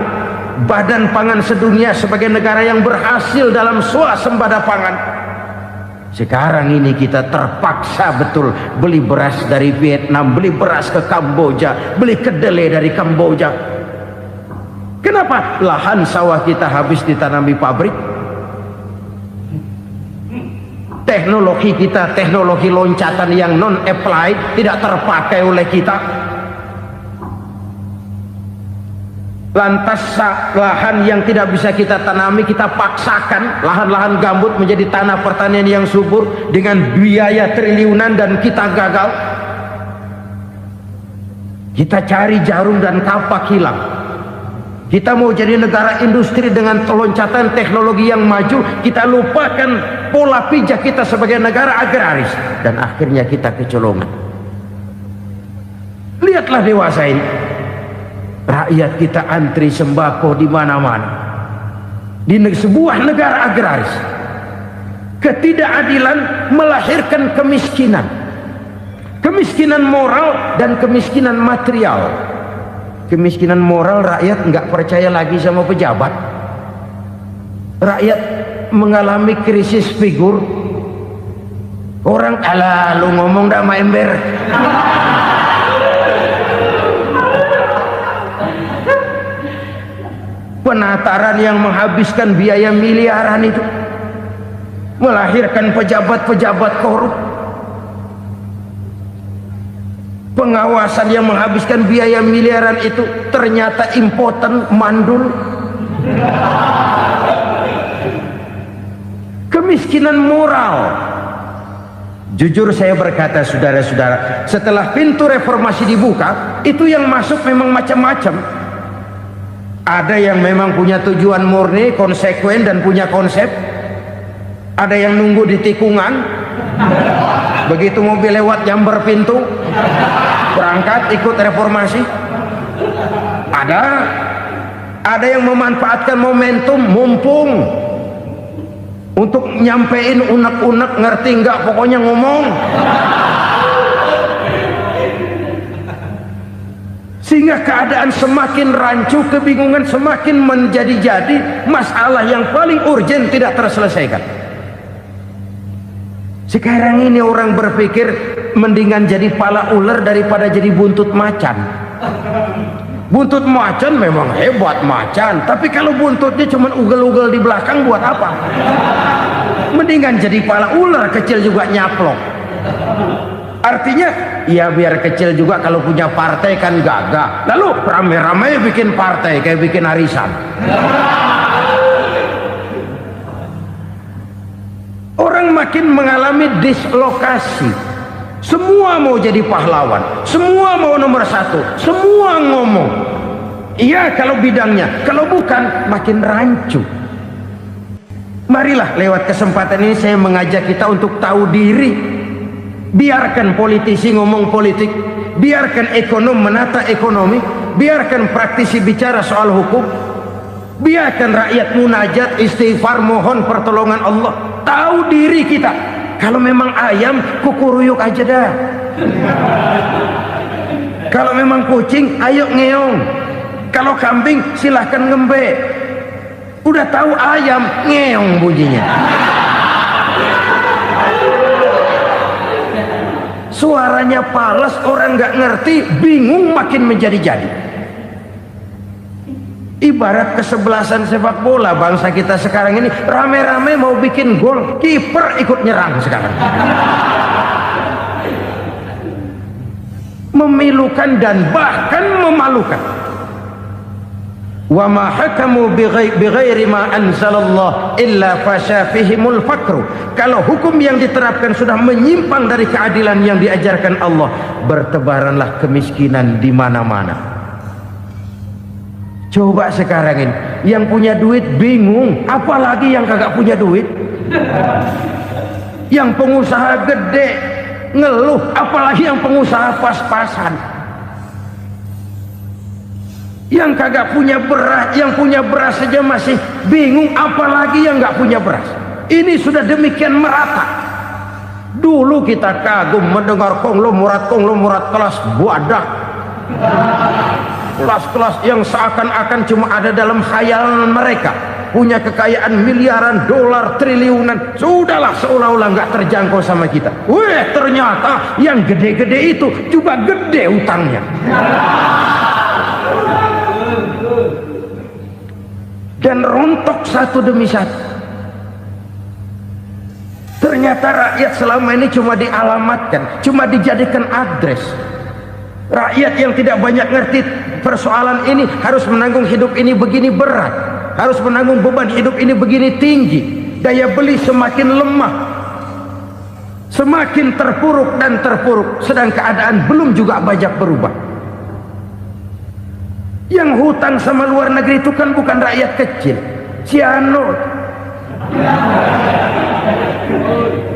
Badan Pangan Sedunia, sebagai negara yang berhasil dalam swasembada pangan. Sekarang ini kita terpaksa betul beli beras dari Vietnam, beli beras ke Kamboja, beli kedelai dari Kamboja. Kenapa? Lahan sawah kita habis ditanami pabrik. Teknologi kita, teknologi loncatan yang non-applied, tidak terpakai oleh kita. Lantas lahan yang tidak bisa kita tanami, kita paksakan lahan-lahan gambut menjadi tanah pertanian yang subur dengan biaya triliunan, dan kita gagal. Kita cari jarum dan kapak hilang. Kita mau jadi negara industri dengan loncatan teknologi yang maju, kita lupakan pola pijak kita sebagai negara agraris, dan akhirnya kita kecolongan. Lihatlah dewasa ini, rakyat kita antri sembako di mana-mana. Di sebuah negara agraris, ketidakadilan melahirkan kemiskinan. Kemiskinan moral dan kemiskinan material. Kemiskinan moral, rakyat nggak percaya lagi sama pejabat. Rakyat mengalami krisis figur. Orang, alah lu ngomong dah sama ember. Penataran yang menghabiskan biaya miliaran itu melahirkan pejabat-pejabat korup. Pengawasan yang menghabiskan biaya miliaran itu ternyata impoten, mandul. Kemiskinan moral. Jujur saya berkata, saudara-saudara, setelah pintu reformasi dibuka, itu yang masuk memang macam-macam. Ada yang memang punya tujuan murni, konsekuen, dan punya konsep. Ada yang nunggu di tikungan, begitu mobil lewat nyamber pintu, berangkat ikut reformasi. Ada yang memanfaatkan momentum, mumpung, untuk nyampein unek-unek, ngerti nggak, pokoknya ngomong. Sehingga keadaan semakin rancu, kebingungan semakin menjadi-jadi, masalah yang paling urgent tidak terselesaikan. Sekarang ini orang berpikir mendingan jadi pala ular daripada jadi buntut macan. Buntut macan memang hebat macan, tapi kalau buntutnya cuma ugel-ugel di belakang buat apa? Mendingan jadi pala ular kecil juga nyaplok. Artinya ya biar kecil juga kalau punya partai kan gagah. Lalu rame-rame bikin partai kayak bikin arisan. Orang makin mengalami dislokasi. Semua mau jadi pahlawan, semua mau nomor satu, semua ngomong. Iya kalau bidangnya, kalau bukan makin rancu. Marilah lewat kesempatan ini saya mengajak kita untuk tahu diri. Biarkan politisi ngomong politik, biarkan ekonom menata ekonomi, biarkan praktisi bicara soal hukum, biarkan rakyat munajat, istighfar, mohon pertolongan Allah. Tahu diri kita. Kalau memang ayam, kukuruyuk aja dah. Kalau memang kucing, ayo ngeong. Kalau kambing, silahkan ngembe. Udah tahu ayam, ngeong bunyinya. Suaranya palas, orang nggak ngerti, bingung makin menjadi-jadi. Ibarat kesebelasan sepak bola bangsa kita sekarang ini, rame-rame mau bikin gol, kiper ikut nyerang sekarang. Memilukan dan bahkan memalukan. Wa ma hakamu bighairi ma anzalallah illa fasyafihimul fakru. Kalau hukum yang diterapkan sudah menyimpang dari keadilan yang diajarkan Allah, bertebaranlah kemiskinan di mana-mana. Coba sekarang ini yang punya duit bingung, apalagi yang kagak punya duit. Yang pengusaha gede ngeluh, apalagi yang pengusaha pas-pasan. Yang kagak punya beras, yang punya beras saja masih bingung, apalagi yang nggak punya beras. Ini sudah demikian merata. Dulu kita kagum mendengar konglomerat kelas buadak, kelas-kelas yang seakan-akan cuma ada dalam khayalan mereka, punya kekayaan miliaran dolar, triliunan. Sudahlah, seolah-olah nggak terjangkau sama kita. Weh, ternyata yang gede-gede itu juga gede utangnya. Dan rontok satu demi satu. Ternyata rakyat selama ini cuma dialamatkan, cuma dijadikan address. Rakyat yang tidak banyak ngerti persoalan ini harus menanggung hidup ini begini berat, harus menanggung beban hidup ini begini tinggi. Daya beli semakin lemah, semakin terpuruk dan terpuruk, sedang keadaan belum juga banyak berubah. Yang hutang sama luar negeri itu kan bukan rakyat kecil, Ciano.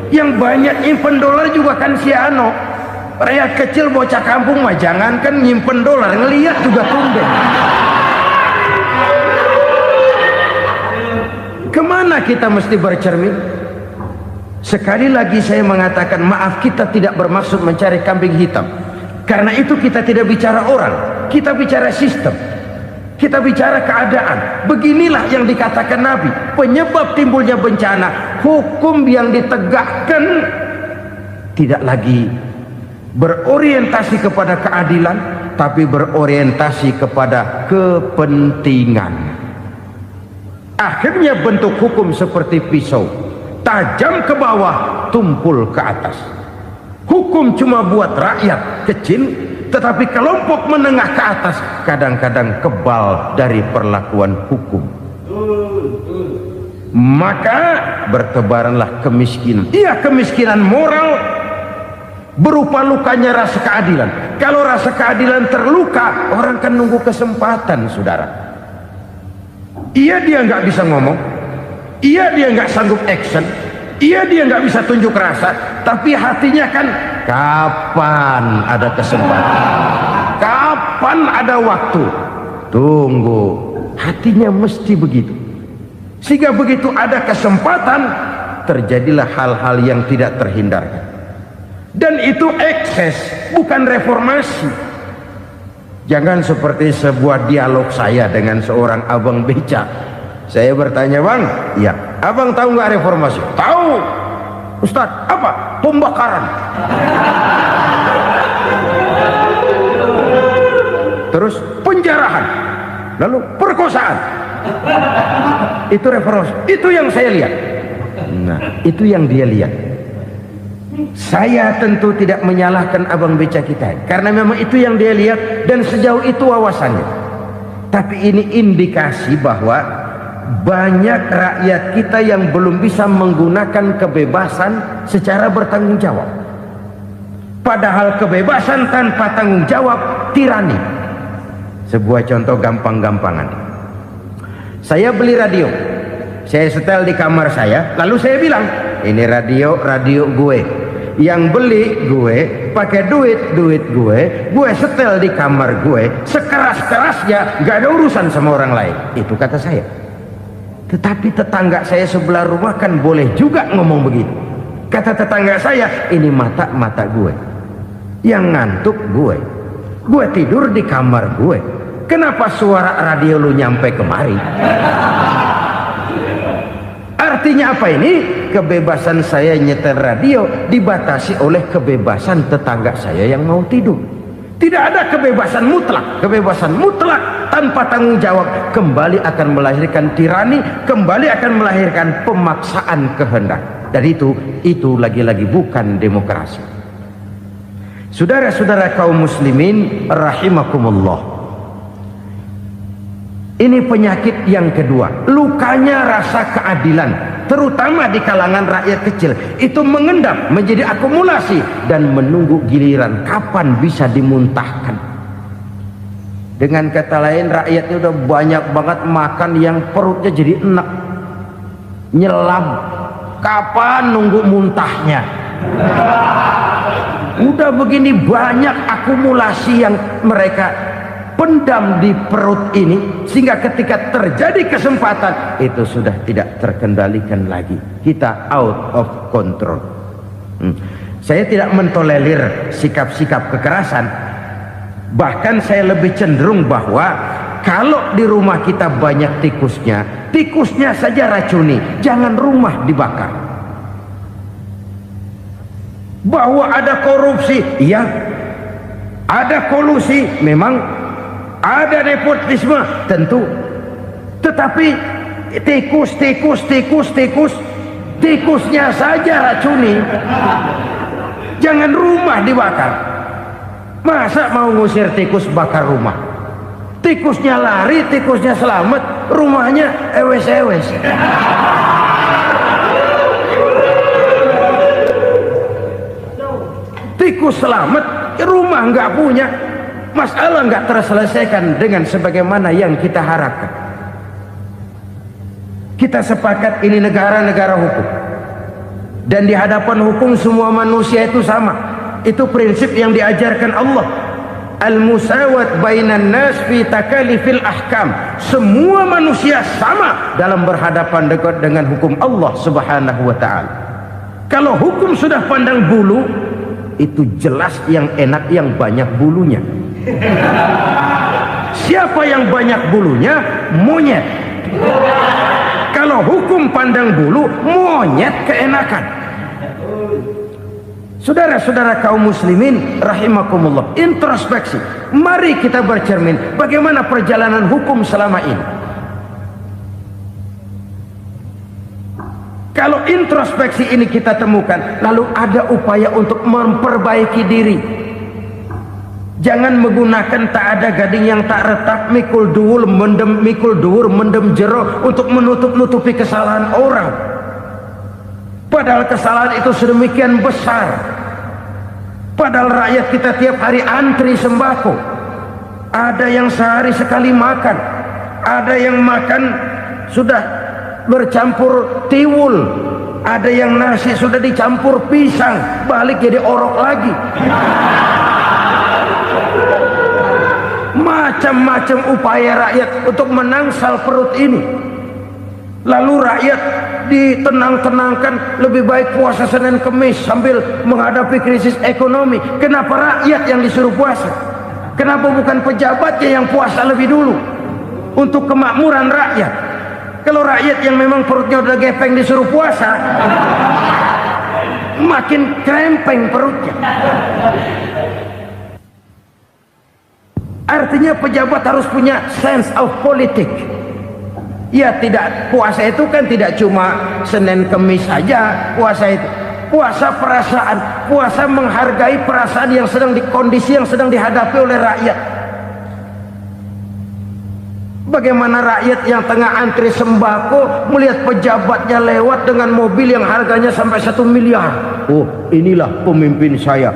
Yang banyak nyimpen dolar juga kan Ciano. Rakyat kecil bocah kampung mah jangankan nyimpen dolar, ngelihat juga tumben. Kemana kita mesti bercermin? Sekali lagi saya mengatakan maaf, kita tidak bermaksud mencari kambing hitam. Karena itu kita tidak bicara orang, kita bicara sistem, kita bicara keadaan. Beginilah yang dikatakan Nabi, penyebab timbulnya bencana, hukum yang ditegakkan tidak lagi berorientasi kepada keadilan, tapi berorientasi kepada kepentingan. Akhirnya bentuk hukum seperti pisau, tajam ke bawah, tumpul ke atas. Hukum cuma buat rakyat kecil, tetapi kelompok menengah ke atas kadang-kadang kebal dari perlakuan hukum. Maka bertebaranlah kemiskinan. Iya, kemiskinan moral berupa lukanya rasa keadilan. Kalau rasa keadilan terluka, orang kan nunggu kesempatan, saudara. Iya, dia nggak bisa ngomong, iya dia nggak sanggup action, iya dia nggak bisa tunjuk rasa, tapi hatinya kan kapan ada kesempatan, kapan ada waktu, tunggu. Hatinya mesti begitu. Sehingga begitu ada kesempatan, terjadilah hal-hal yang tidak terhindarkan. Dan itu ekses, bukan reformasi. Jangan seperti sebuah dialog saya dengan seorang abang beca. Saya bertanya, bang, ya, abang tahu nggak reformasi? Tahu. Ustaz, apa? Pembakaran. terus penjarahan, lalu perkosaan. Itu reformasi, itu yang saya lihat. Nah, itu yang dia lihat. Saya tentu tidak menyalahkan abang beca kita, karena memang itu yang dia lihat dan sejauh itu wawasannya. Tapi ini indikasi bahwa banyak rakyat kita yang belum bisa menggunakan kebebasan secara bertanggung jawab. Padahal kebebasan tanpa tanggung jawab tirani. Sebuah contoh gampang-gampangan. Saya beli radio, saya setel di kamar saya, lalu saya bilang, ini radio gue. Yang beli gue, pakai duit gue setel di kamar gue, sekeras-kerasnya, gak ada urusan sama orang lain. Itu kata saya. Tetapi tetangga saya sebelah rumah kan boleh juga ngomong begitu. Kata tetangga saya, ini mata gue, yang ngantuk gue tidur di kamar gue, kenapa suara radio lu nyampe kemari? Artinya apa ini? Kebebasan saya nyetel radio dibatasi oleh kebebasan tetangga saya yang mau tidur. Tidak ada kebebasan mutlak. Kebebasan mutlak tanpa tanggung jawab kembali akan melahirkan tirani, kembali akan melahirkan pemaksaan kehendak. Dan itu lagi-lagi bukan demokrasi. Saudara-saudara kaum muslimin rahimakumullah. Ini penyakit yang kedua, lukanya rasa keadilan, terutama di kalangan rakyat kecil. Itu mengendap menjadi akumulasi dan menunggu giliran kapan bisa dimuntahkan. Dengan kata lain, rakyatnya udah banyak banget makan yang perutnya jadi enak, nyelam. Kapan nunggu muntahnya? Udah begini banyak akumulasi yang mereka pendam di perut ini, sehingga ketika terjadi kesempatan itu sudah tidak terkendalikan lagi. Kita out of control. Saya tidak mentolerir sikap-sikap kekerasan. Bahkan saya lebih cenderung bahwa kalau di rumah kita banyak tikusnya saja racuni, jangan rumah dibakar. Bahwa ada korupsi, iya. Ada kolusi, memang. Ada nepotisme, tentu. Tetapi tikusnya saja racuni. Jangan rumah dibakar. Masa mau ngusir tikus bakar rumah? Tikusnya lari, tikusnya selamat, rumahnya ewes-ewes. Tikus selamat, rumah nggak punya. Masalah nggak terselesaikan dengan sebagaimana yang kita harapkan. Kita sepakat ini negara hukum, dan di hadapan hukum semua manusia itu sama. Itu prinsip yang diajarkan Allah. Al-musawat bainan nas fi takalifil ahkam. Semua manusia sama dalam berhadapan dengan hukum Allah Subhanahu wa taala. Kalau hukum sudah pandang bulu, itu jelas yang enak yang banyak bulunya. Siapa yang banyak bulunya? Monyet. Kalau hukum pandang bulu, monyet keenakan. Saudara-saudara kaum muslimin rahimakumullah, introspeksi. Mari kita bercermin bagaimana perjalanan hukum selama ini. Kalau introspeksi ini kita temukan, lalu ada upaya untuk memperbaiki diri. Jangan menggunakan tak ada gading yang tak retak, mikul duwur mendem jero untuk menutup-nutupi kesalahan orang. Padahal kesalahan itu sedemikian besar. Padahal rakyat kita tiap hari antri sembako. Ada yang sehari sekali makan, ada yang makan sudah bercampur tiwul, ada yang nasi sudah dicampur pisang, balik jadi orok lagi. Macam-macam upaya rakyat untuk menangsal perut ini. Lalu rakyat ditenang-tenangkan, lebih baik puasa Senin Kemis sambil menghadapi krisis ekonomi. Kenapa rakyat yang disuruh puasa? Kenapa bukan pejabatnya yang puasa lebih dulu untuk kemakmuran rakyat? Kalau rakyat yang memang perutnya udah gepeng disuruh puasa, makin krempeng perutnya. Artinya pejabat harus punya sense of politik. Ya, tidak, puasa itu kan tidak cuma Senin Kemis saja puasa itu. Puasa perasaan, puasa menghargai perasaan yang sedang kondisi yang sedang dihadapi oleh rakyat. Bagaimana rakyat yang tengah antri sembako melihat pejabatnya lewat dengan mobil yang harganya sampai 1 miliar. Oh, inilah pemimpin saya.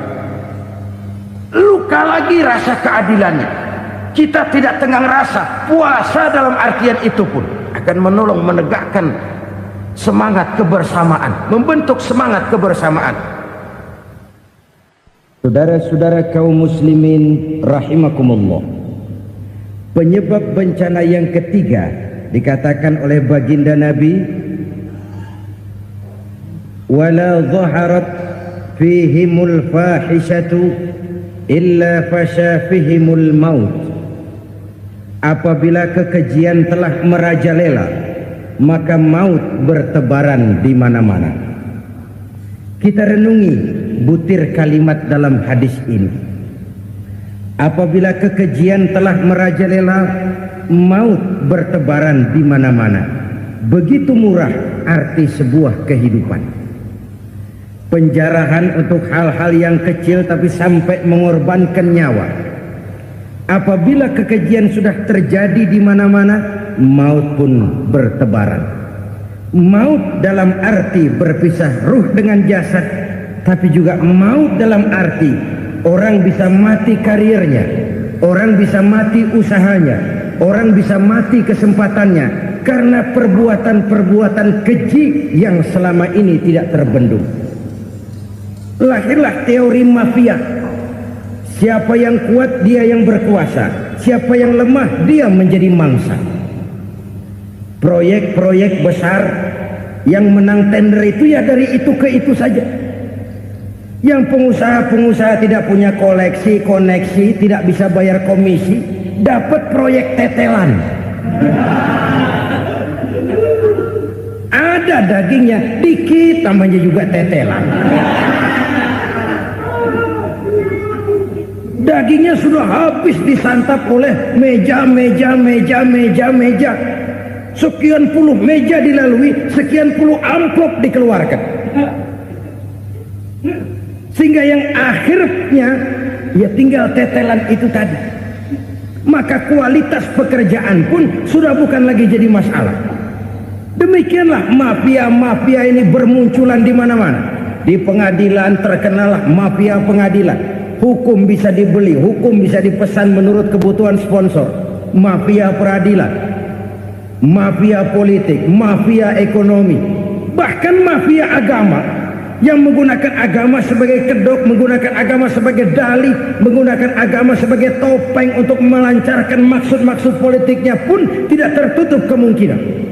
Luka lagi rasa keadilannya. Kita tidak tenggang rasa. Puasa dalam artian itu pun akan menolong menegakkan semangat kebersamaan, membentuk semangat kebersamaan. Saudara-saudara kaum muslimin rahimakumullah, penyebab bencana yang ketiga dikatakan oleh baginda Nabi, wala dhaharat fihimul fahishatu illa fasha fihimul maut. Apabila kekejian telah merajalela, maka maut bertebaran di mana-mana. Kita renungi butir kalimat dalam hadis ini. Apabila kekejian telah merajalela, maut bertebaran di mana-mana. Begitu murah arti sebuah kehidupan. Penjarahan untuk hal-hal yang kecil tapi sampai mengorbankan nyawa. Apabila kekejian sudah terjadi di mana-mana, maut pun bertebaran. Maut dalam arti berpisah ruh dengan jasad, tapi juga maut dalam arti orang bisa mati karirnya, orang bisa mati usahanya, orang bisa mati kesempatannya karena perbuatan-perbuatan keji yang selama ini tidak terbendung. Lahirlah teori mafia. Siapa yang kuat dia yang berkuasa, siapa yang lemah dia menjadi mangsa. Proyek-proyek besar yang menang tender itu ya dari itu ke itu saja. Yang pengusaha-pengusaha tidak punya koleksi, koneksi, tidak bisa bayar komisi, dapat proyek tetelan. Ada dagingnya, dikit namanya juga tetelan. Dagingnya sudah habis disantap oleh meja. Sekian puluh meja dilalui, sekian puluh amplop dikeluarkan. Sehingga yang akhirnya ya tinggal tetelan itu tadi. Maka kualitas pekerjaan pun sudah bukan lagi jadi masalah. Demikianlah mafia-mafia ini bermunculan di mana-mana. Di pengadilan terkenallah mafia pengadilan. Hukum bisa dibeli, hukum bisa dipesan menurut kebutuhan sponsor. Mafia peradilan, mafia politik, mafia ekonomi, bahkan mafia agama yang menggunakan agama sebagai kedok, menggunakan agama sebagai dalih, menggunakan agama sebagai topeng untuk melancarkan maksud-maksud politiknya pun tidak tertutup kemungkinan.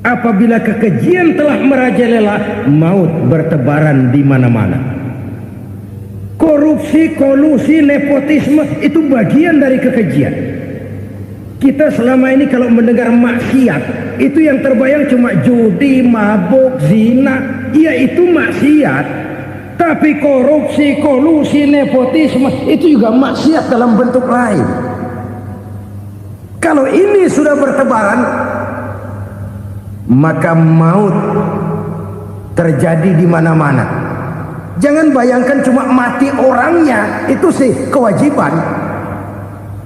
Apabila kekejian telah merajalela, maut bertebaran di mana-mana. Korupsi, kolusi, nepotisme itu bagian dari kekejian. Kita selama ini kalau mendengar maksiat, itu yang terbayang cuma judi, mabuk, zina. Ya itu maksiat. Tapi korupsi, kolusi, nepotisme itu juga maksiat dalam bentuk lain. Kalau ini sudah bertebaran, maka maut terjadi di mana-mana. Jangan bayangkan cuma mati orangnya, itu sih kewajiban.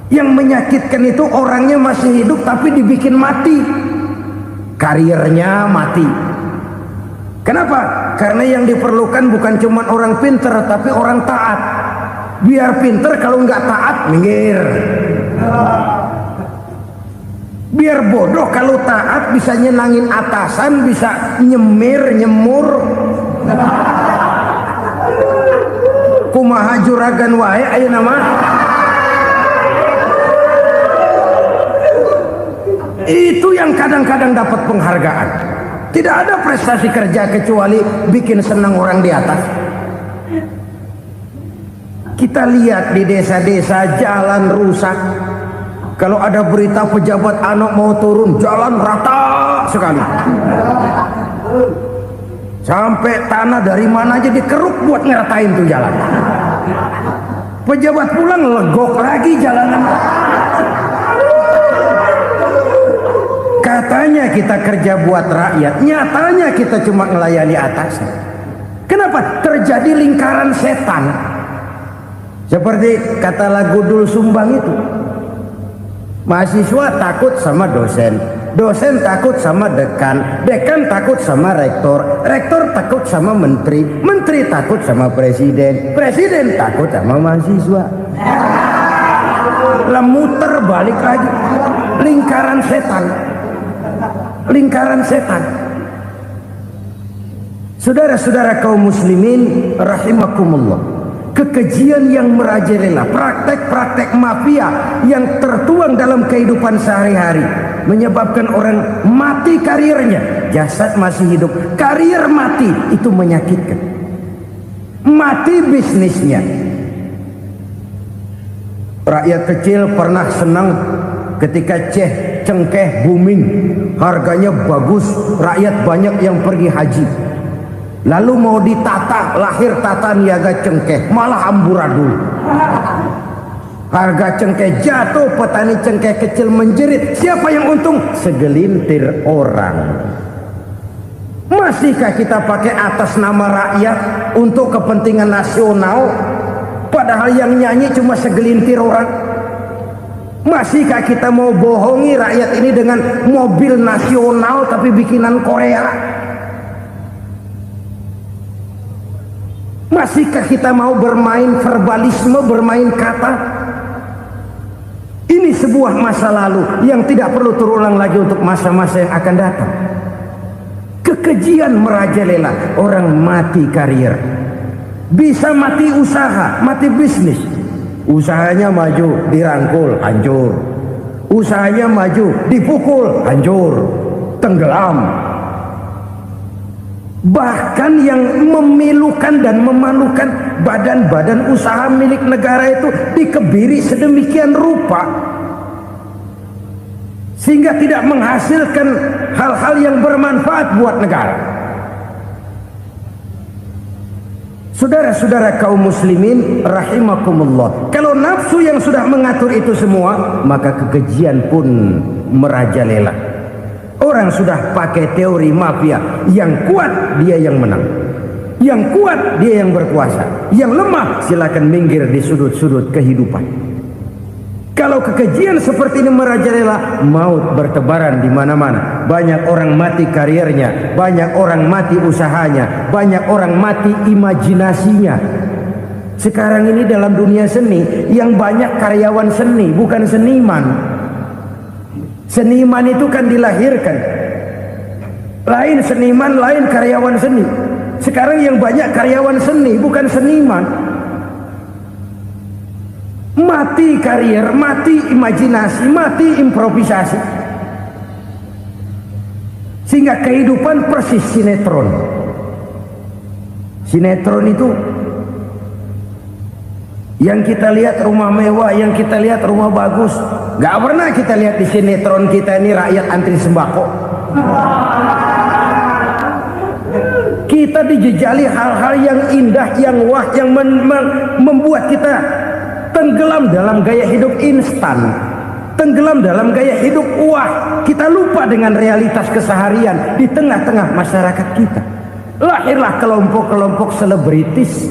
Yang menyakitkan itu orangnya masih hidup tapi dibikin mati, karirnya mati. Kenapa? Karena yang diperlukan bukan cuma orang pinter tapi orang taat. Biar pinter, kalau nggak taat minggir. Biar bodoh, kalau taat bisa nyenangin atasan, bisa nyemir, nyemur. Kumaha juragan wae ayo nama. Itu yang kadang-kadang dapat penghargaan. Tidak ada prestasi kerja kecuali bikin senang orang di atas. Kita lihat di desa-desa jalan rusak. Kalau ada berita pejabat anak mau turun, jalan rata sekali. Sampai tanah dari mana aja dikeruk buat ngeratain tuh jalan. Pejabat pulang legok lagi jalanan. Katanya kita kerja buat rakyat, nyatanya kita cuma melayani atasnya. Kenapa? Terjadi lingkaran setan. Seperti kata lagu Dul Sumbang itu, mahasiswa takut sama dosen, dosen takut sama dekan, dekan takut sama rektor, rektor takut sama menteri, menteri takut sama presiden, presiden takut sama mahasiswa. Lah muter balik lagi, lingkaran setan, lingkaran setan. Saudara-saudara kaum muslimin rahimakumullah, kekejian yang merajalela, praktek-praktek mafia yang tertuang dalam kehidupan sehari-hari menyebabkan orang mati karirnya, jasad masih hidup, karir mati, itu menyakitkan. Mati bisnisnya. Rakyat kecil pernah senang ketika cengkeh booming, harganya bagus, rakyat banyak yang pergi haji. Lalu mau ditata, lahir tata niaga cengkeh, malah amburadul. Harga cengkeh jatuh, petani cengkeh kecil menjerit. Siapa yang untung? Segelintir orang. Masihkah kita pakai atas nama rakyat untuk kepentingan nasional, padahal yang nyanyi cuma segelintir orang? Masihkah kita mau bohongi rakyat ini dengan mobil nasional tapi bikinan Korea? Masihkah kita mau bermain verbalisme, bermain kata? Ini sebuah masa lalu yang tidak perlu terulang lagi untuk masa-masa yang akan datang. Kekejian merajalela, orang mati karir, bisa mati usaha, mati bisnis. Usahanya maju, dirangkul, hancur. Usahanya maju, dipukul, hancur, tenggelam. Bahkan yang memilukan dan memalukan badan-badan usaha milik negara itu dikebiri sedemikian rupa sehingga tidak menghasilkan hal-hal yang bermanfaat buat negara. Saudara-saudara kaum muslimin rahimakumullah, kalau nafsu yang sudah mengatur itu semua, maka kekejian pun merajalela. Orang sudah pakai teori mafia, yang kuat dia yang menang, yang kuat dia yang berkuasa, yang lemah silakan minggir di sudut-sudut kehidupan. Kalau kekejian seperti ini merajalela, maut bertebaran di mana-mana. Banyak orang mati karirnya, banyak orang mati usahanya, banyak orang mati imajinasinya. Sekarang ini dalam dunia seni yang banyak karyawan seni, bukan seniman. Seniman itu kan dilahirkan, lain seniman, lain karyawan seni. Sekarang yang banyak karyawan seni, bukan seniman. Mati karir, mati imajinasi, mati improvisasi, sehingga kehidupan persis sinetron. Sinetron itu yang kita lihat rumah mewah, yang kita lihat rumah bagus. Gak pernah kita lihat di sinetron kita ini rakyat antri sembako. Kita dijejali hal-hal yang indah, yang wah, yang membuat kita tenggelam dalam gaya hidup instan, tenggelam dalam gaya hidup wah. Kita lupa dengan realitas keseharian di tengah-tengah masyarakat kita. Lahirlah kelompok-kelompok selebritis,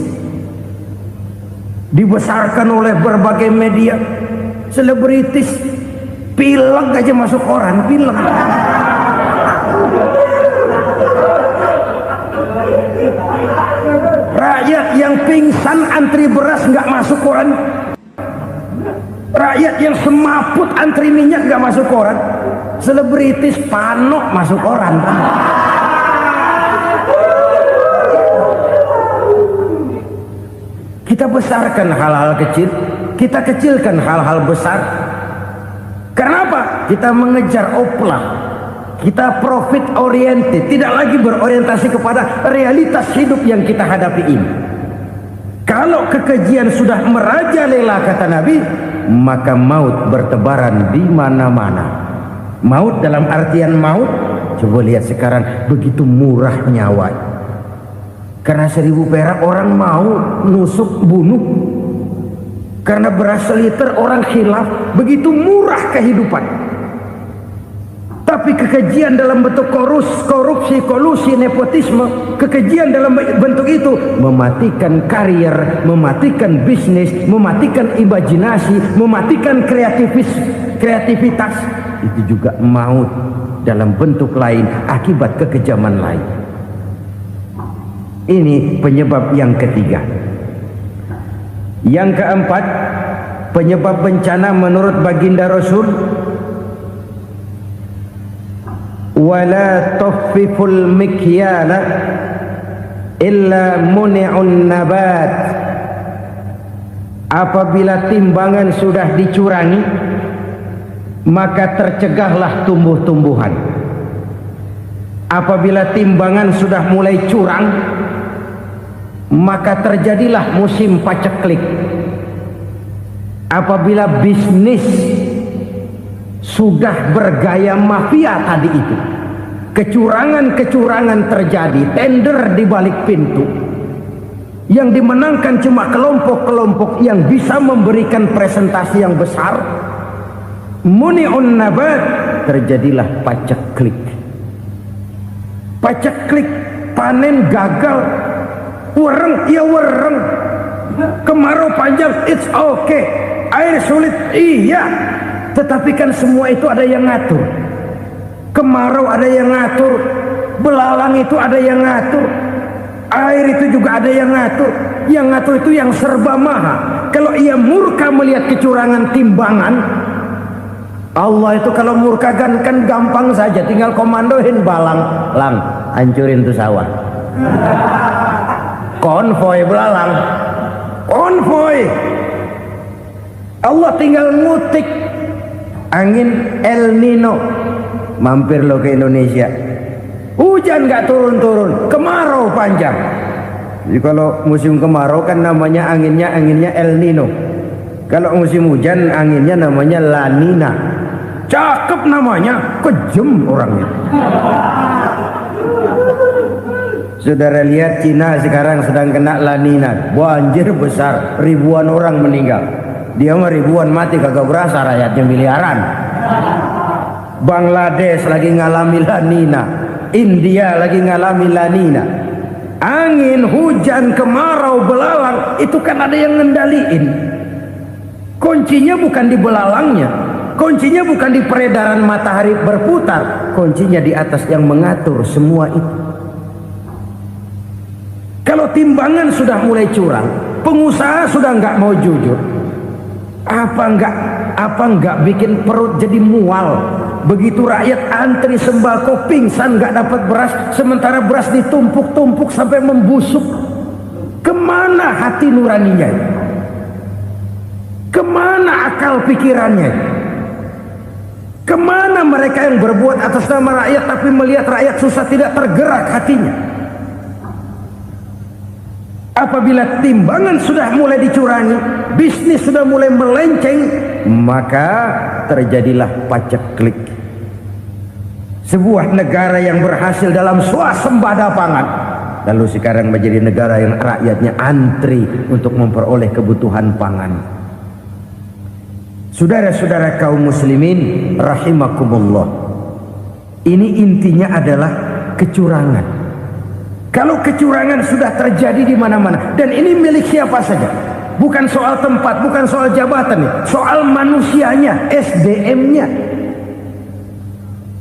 dibesarkan oleh berbagai media. Selebritis pilek aja masuk koran, pilek. Rakyat yang pingsan antri beras nggak masuk koran. Rakyat yang semaput antri minyak nggak masuk koran. Selebritis panok masuk koran. Kita besarkan hal-hal kecil, kita kecilkan hal-hal besar. Kenapa? Kita mengejar oplah, kita profit oriented, tidak lagi berorientasi kepada realitas hidup yang kita hadapi ini. Kalau kekejian sudah merajalela, kata Nabi, maka maut bertebaran di mana-mana. Maut dalam artian maut, coba lihat sekarang begitu murah nyawa. Karena 1000 perak orang mau nusuk bunuh. Karena beras seliter orang khilaf, begitu murah kehidupan. Tapi kekejian dalam bentuk korupsi, kolusi, nepotisme, kekejian dalam bentuk itu mematikan karier, mematikan bisnis, mematikan imajinasi, mematikan kreativitas. Itu juga maut dalam bentuk lain akibat kekejaman lain. Ini penyebab yang ketiga. Yang keempat, penyebab bencana menurut baginda Rasul, wala tuffiful mikyala illa muni'un nabat. Apabila timbangan sudah dicurangi, maka tercegahlah tumbuh-tumbuhan. Apabila timbangan sudah mulai curang, maka terjadilah musim paceklik. Apabila bisnis sudah bergaya mafia tadi itu, kecurangan-kecurangan terjadi, tender di balik pintu, yang dimenangkan cuma kelompok-kelompok yang bisa memberikan presentasi yang besar, muni'un nabat, terjadilah paceklik. Paceklik, panen gagal, wereng, ya wereng, kemarau panjang, it's okay, air sulit, iya, tetapi kan semua itu ada yang ngatur. Kemarau ada yang ngatur, belalang itu ada yang ngatur, air itu juga ada yang ngatur. Yang ngatur itu yang serba maha. Kalau ia murka melihat kecurangan timbangan, Allah itu kalau murka kan gampang saja, tinggal komandoin balang, lang, hancurin tuh sawah. Konvoy belalang, konvoy. Allah tinggal ngutik angin El Nino, mampir lo ke Indonesia. Hujan nggak turun-turun, kemarau panjang. Jadi kalau musim kemarau kan namanya anginnya El Nino. Kalau musim hujan anginnya namanya La Nina. Cakep namanya, kejem orangnya. Saudara lihat Cina sekarang sedang kena La Nina, banjir besar, ribuan orang meninggal. Dia mah ribuan mati kagak berasa, rakyatnya miliaran. Bangladesh lagi ngalami La Nina, India lagi ngalami La Nina. Angin, hujan, kemarau, belalang, itu kan ada yang ngendaliin. Kuncinya bukan di belalangnya, kuncinya bukan di peredaran matahari berputar, kuncinya di atas yang mengatur semua itu. Kalau timbangan sudah mulai curang, pengusaha sudah nggak mau jujur, apa nggak bikin perut jadi mual. Begitu rakyat antri sembako pingsan nggak dapat beras, sementara beras ditumpuk-tumpuk sampai membusuk. Kemana hati nuraninya? Kemana akal pikirannya? Kemana mereka yang berbuat atas nama rakyat tapi melihat rakyat susah tidak tergerak hatinya? Apabila timbangan sudah mulai dicurangi, bisnis sudah mulai melenceng, maka terjadilah paceklik. Sebuah negara yang berhasil dalam swasembada pangan, lalu sekarang menjadi negara yang rakyatnya antri untuk memperoleh kebutuhan pangan. Saudara-saudara kaum muslimin rahimakumullah, ini intinya adalah kecurangan. Kalau kecurangan sudah terjadi di mana-mana, dan ini milik siapa saja, bukan soal tempat, bukan soal jabatan, soal manusianya, SDM-nya.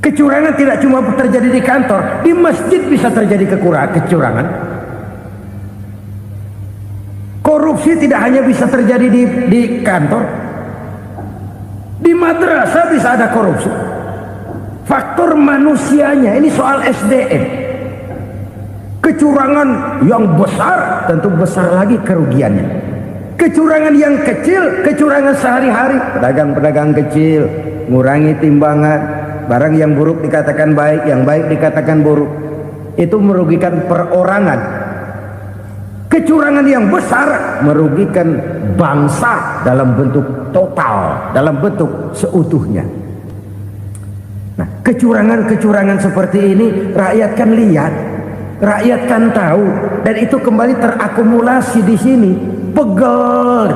Kecurangan tidak cuma terjadi di kantor, di masjid bisa terjadi kecurangan. Korupsi tidak hanya bisa terjadi di kantor, di madrasah bisa ada korupsi. Faktor manusianya, ini soal SDM. Kecurangan yang besar tentu besar lagi kerugiannya. Kecurangan yang kecil, kecurangan sehari-hari, pedagang-pedagang kecil ngurangi timbangan, barang yang buruk dikatakan baik, yang baik dikatakan buruk, itu merugikan perorangan. Kecurangan yang besar merugikan bangsa dalam bentuk total, dalam bentuk seutuhnya. Nah, kecurangan-kecurangan seperti ini rakyat kan lihat, rakyat kan tahu, dan itu kembali terakumulasi di sini. Pegel.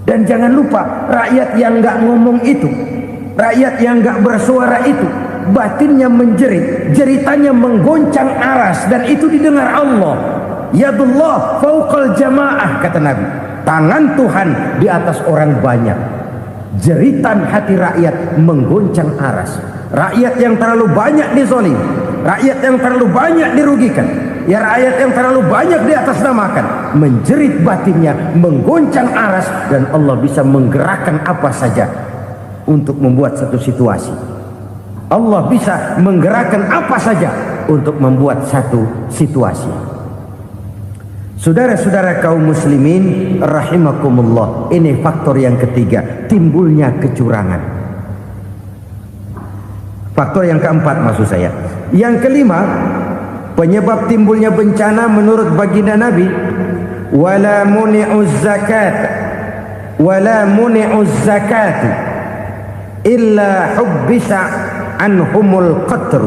Dan jangan lupa, rakyat yang nggak ngomong itu, rakyat yang nggak bersuara itu, batinnya menjerit, jeritannya menggoncang aras, dan itu didengar Allah. Yadullah fauqal jamaah, kata Nabi. Tangan Tuhan di atas orang banyak. Jeritan hati rakyat menggoncang aras. Rakyat yang terlalu banyak dizolim, rakyat yang terlalu banyak dirugikan, ya rakyat yang terlalu banyak di atas namakan, menjerit batinnya, menggoncang aras, dan Allah bisa menggerakkan apa saja untuk membuat satu situasi. Allah bisa menggerakkan apa saja untuk membuat satu situasi. Saudara-saudara kaum muslimin rahimakumullah, ini faktor yang ketiga, timbulnya kecurangan. Faktor yang keempat maksud saya. Yang kelima, penyebab timbulnya bencana menurut baginda Nabi, wala muni'uz zakat illa hubbisa anhumul qatr.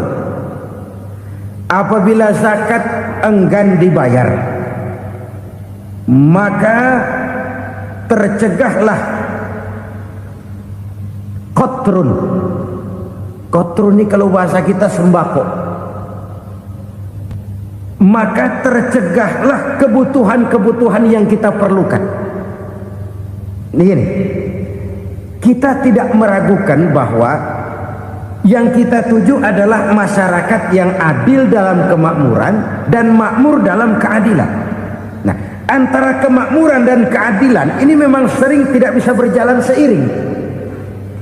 Apabila zakat enggan dibayar, maka tercegahlah qatrun. Qatrun ini kalau bahasa kita sembako. Maka tercegahlah kebutuhan-kebutuhan yang kita perlukan. Ini, kita tidak meragukan bahwa yang kita tuju adalah masyarakat yang adil dalam kemakmuran dan makmur dalam keadilan. Nah, antara kemakmuran dan keadilan ini memang sering tidak bisa berjalan seiring.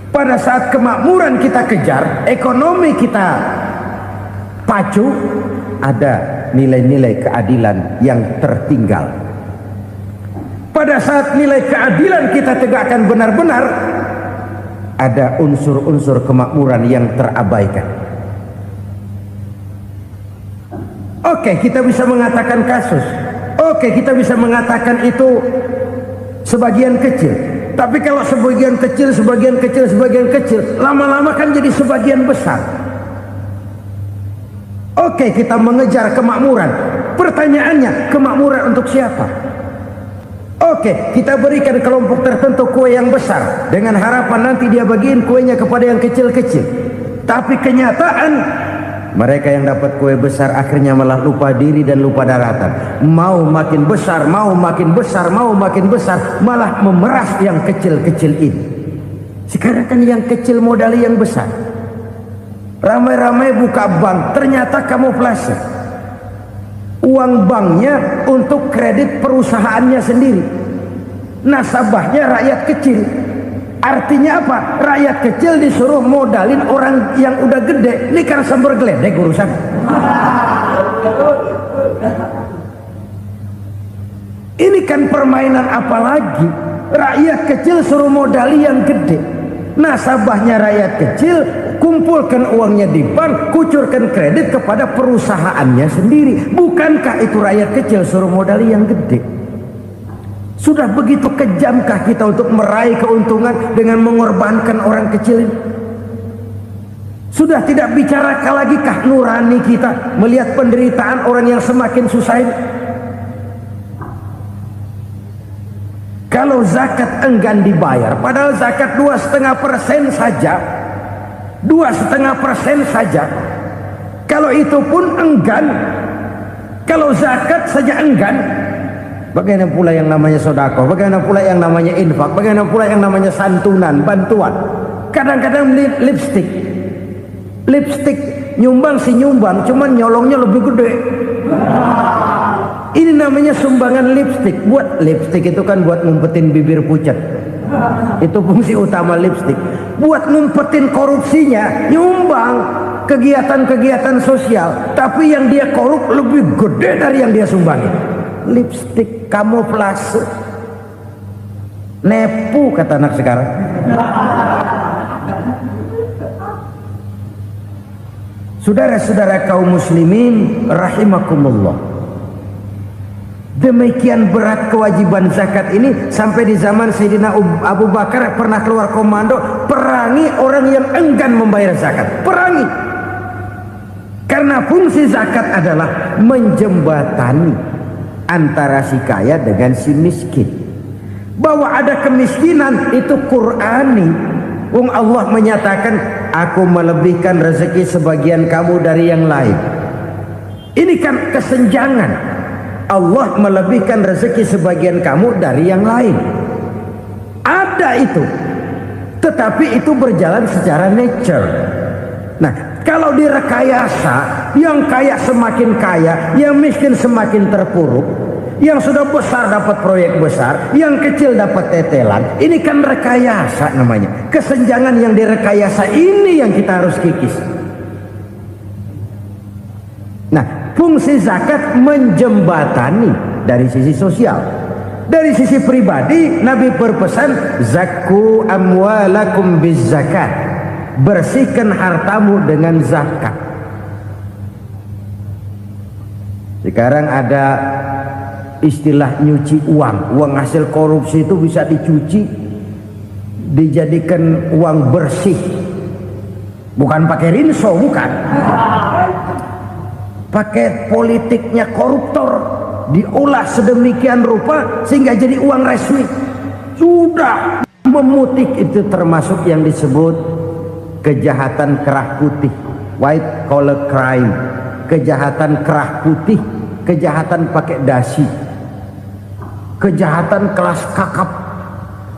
Pada saat kemakmuran kita kejar, ekonomi kita pacu, ada nilai-nilai keadilan yang tertinggal. Pada saat nilai keadilan kita tegakkan benar-benar, ada unsur-unsur kemakmuran yang terabaikan. Oke, kita bisa mengatakan kasus. Oke, kita bisa mengatakan itu sebagian kecil. Tapi kalau sebagian kecil, lama-lama kan jadi sebagian besar. Oke, kita mengejar kemakmuran. Pertanyaannya, kemakmuran untuk siapa? Oke, kita berikan kelompok tertentu kue yang besar dengan harapan nanti dia bagiin kuenya kepada yang kecil-kecil. Tapi kenyataan, mereka yang dapat kue besar akhirnya malah lupa diri dan lupa daratan. Mau makin besar, malah memeras yang kecil-kecil ini. Sekarang kan yang kecil modali yang besar. Ramai-ramai buka bank, ternyata kamuflase. Uang banknya untuk kredit perusahaannya sendiri. Nasabahnya rakyat kecil. Artinya apa? Rakyat kecil disuruh modalin orang yang udah gede. Ini kan sumber geledek urusan. Ini kan permainan apa lagi? Rakyat kecil suruh modali yang gede. Nasabahnya rakyat kecil, kumpulkan uangnya di bank, kucurkan kredit kepada perusahaannya sendiri. Bukankah itu rakyat kecil suruh modali yang gede? Sudah begitu kejamkah kita untuk meraih keuntungan dengan mengorbankan orang kecil ini? Sudah tidak bicara lagi kah nurani kita melihat penderitaan orang yang semakin susah ini? Kalau zakat enggan dibayar, padahal zakat 2,5% saja, 2,5% saja. Kalau itu pun enggan, kalau zakat saja enggan, bagaimana pula yang namanya sedekah, bagaimana pula yang namanya infak, bagaimana pula yang namanya santunan, bantuan. Kadang-kadang lipstick nyumbang si nyumbang, cuman nyolongnya lebih gede. Ini namanya sumbangan lipstick. Buat lipstick itu kan buat ngumpetin bibir pucat. Itu fungsi utama lipstick. Buat ngumpetin korupsinya, nyumbang kegiatan-kegiatan sosial, tapi yang dia korup lebih gede dari yang dia sumbangin. Lipstick kamuflase, nepu kata anak sekarang. Saudara-saudara kaum muslimin rahimakumullah, demikian berat kewajiban zakat ini sampai di zaman Sayyidina Abu Bakar pernah keluar komando perangi orang yang enggan membayar zakat. Perangi, karena fungsi zakat adalah menjembatani antara si kaya dengan si miskin, Bahwa ada kemiskinan itu Qur'ani. Allah menyatakan, aku melebihkan rezeki sebagian kamu dari yang lain. Ini kan kesenjangan. Allah melebihkan rezeki sebagian kamu dari yang lain. Ada itu. Tetapi itu berjalan secara nature. Nah, kalau direkayasa, yang kaya semakin kaya, yang miskin semakin terpuruk, yang sudah besar dapat proyek besar, yang kecil dapat tetelan. Ini kan rekayasa namanya. Kesenjangan yang direkayasa ini yang kita harus kikis. Nah, fungsi zakat menjembatani dari sisi sosial. Dari sisi pribadi, Nabi berpesan, zakku amwalakum biz zakat. Bersihkan hartamu dengan zakat. Sekarang ada istilah nyuci uang. Uang hasil korupsi itu bisa dicuci, dijadikan uang bersih. Bukan pakai rinso, bukan. Pakai politiknya koruptor, diolah sedemikian rupa sehingga jadi uang resmi. Sudah memutik, itu termasuk yang disebut kejahatan kerah putih, white collar crime. Kejahatan kerah putih, kejahatan pakai dasi, kejahatan kelas kakap.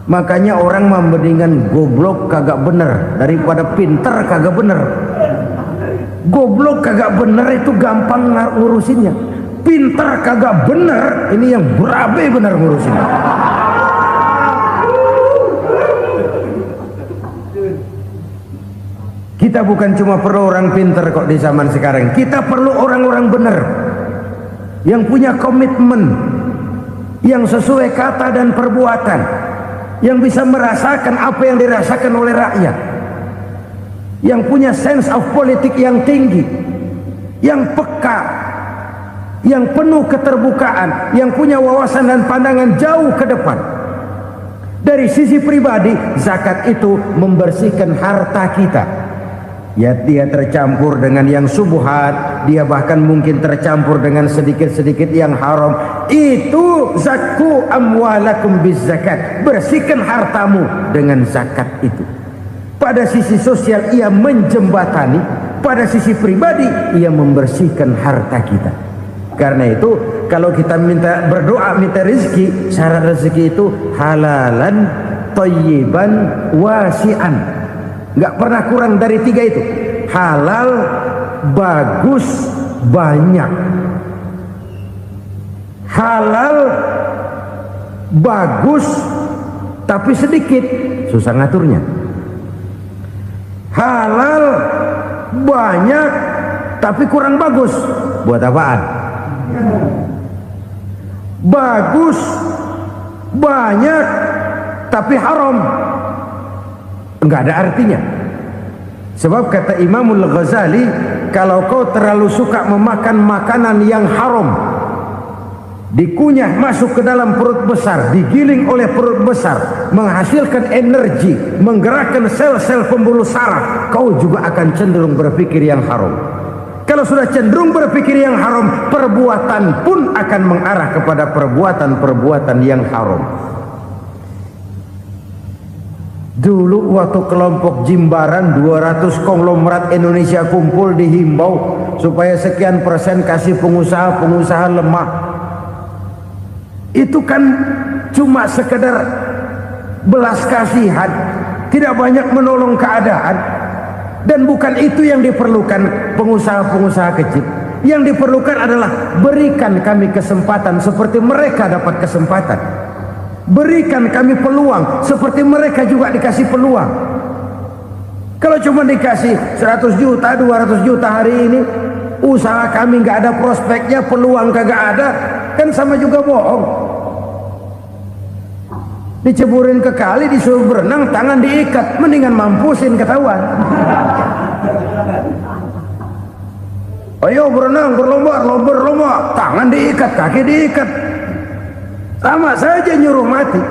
Makanya orang mendingan goblok kagak bener daripada pinter kagak bener. Goblok kagak bener itu gampang ngurusinnya. Pinter kagak bener, ini yang berabe bener ngurusinnya. Kita bukan cuma perlu orang pinter kok di zaman sekarang. Kita perlu orang-orang bener yang punya komitmen, yang sesuai kata dan perbuatan, yang bisa merasakan apa yang dirasakan oleh rakyat, yang punya sense of politik yang tinggi, yang peka, yang penuh keterbukaan, yang punya wawasan dan pandangan jauh ke depan. Dari sisi pribadi, zakat itu membersihkan harta kita. Ya, dia tercampur dengan yang subuhat, dia bahkan mungkin tercampur dengan sedikit-sedikit yang haram. Itu zakku amwalakum biz zakat. Bersihkan hartamu dengan zakat itu. Pada sisi sosial ia menjembatani, pada sisi pribadi ia membersihkan harta kita. Karena itu kalau kita minta berdoa minta rezeki, syarat rezeki itu halalan thayyiban wasi'an. Nggak pernah kurang dari 3 itu. Halal, bagus, banyak. Halal, bagus, tapi sedikit, susah ngaturnya. Halal, banyak, tapi kurang bagus, buat apaan? Bagus, banyak, tapi haram, enggak ada artinya. Sebab kata Imamul Ghazali, kalau kau terlalu suka memakan makanan yang haram, dikunyah masuk ke dalam perut besar, digiling oleh perut besar, menghasilkan energi, menggerakkan sel-sel pembuluh saraf, kau juga akan cenderung berpikir yang haram. Kalau sudah cenderung berpikir yang haram, perbuatan pun akan mengarah kepada perbuatan-perbuatan yang haram. Dulu waktu kelompok Jimbaran 200 konglomerat Indonesia kumpul dihimbau supaya sekian persen kasih pengusaha-pengusaha lemah. Itu kan cuma sekedar belas kasihan, tidak banyak menolong keadaan. Dan bukan itu yang diperlukan pengusaha-pengusaha kecil. Yang diperlukan adalah berikan kami kesempatan seperti mereka dapat kesempatan. Berikan kami peluang seperti mereka juga dikasih peluang. Kalau cuma dikasih 100 juta, 200 juta hari ini, usaha kami nggak ada prospeknya, peluang kagak ada, kan sama juga bohong. Diceburin ke kali, disuruh berenang, tangan diikat, mendingan mampusin ketahuan. Ayo berenang, berlomba, tangan diikat, kaki diikat, sama saja nyuruh mati.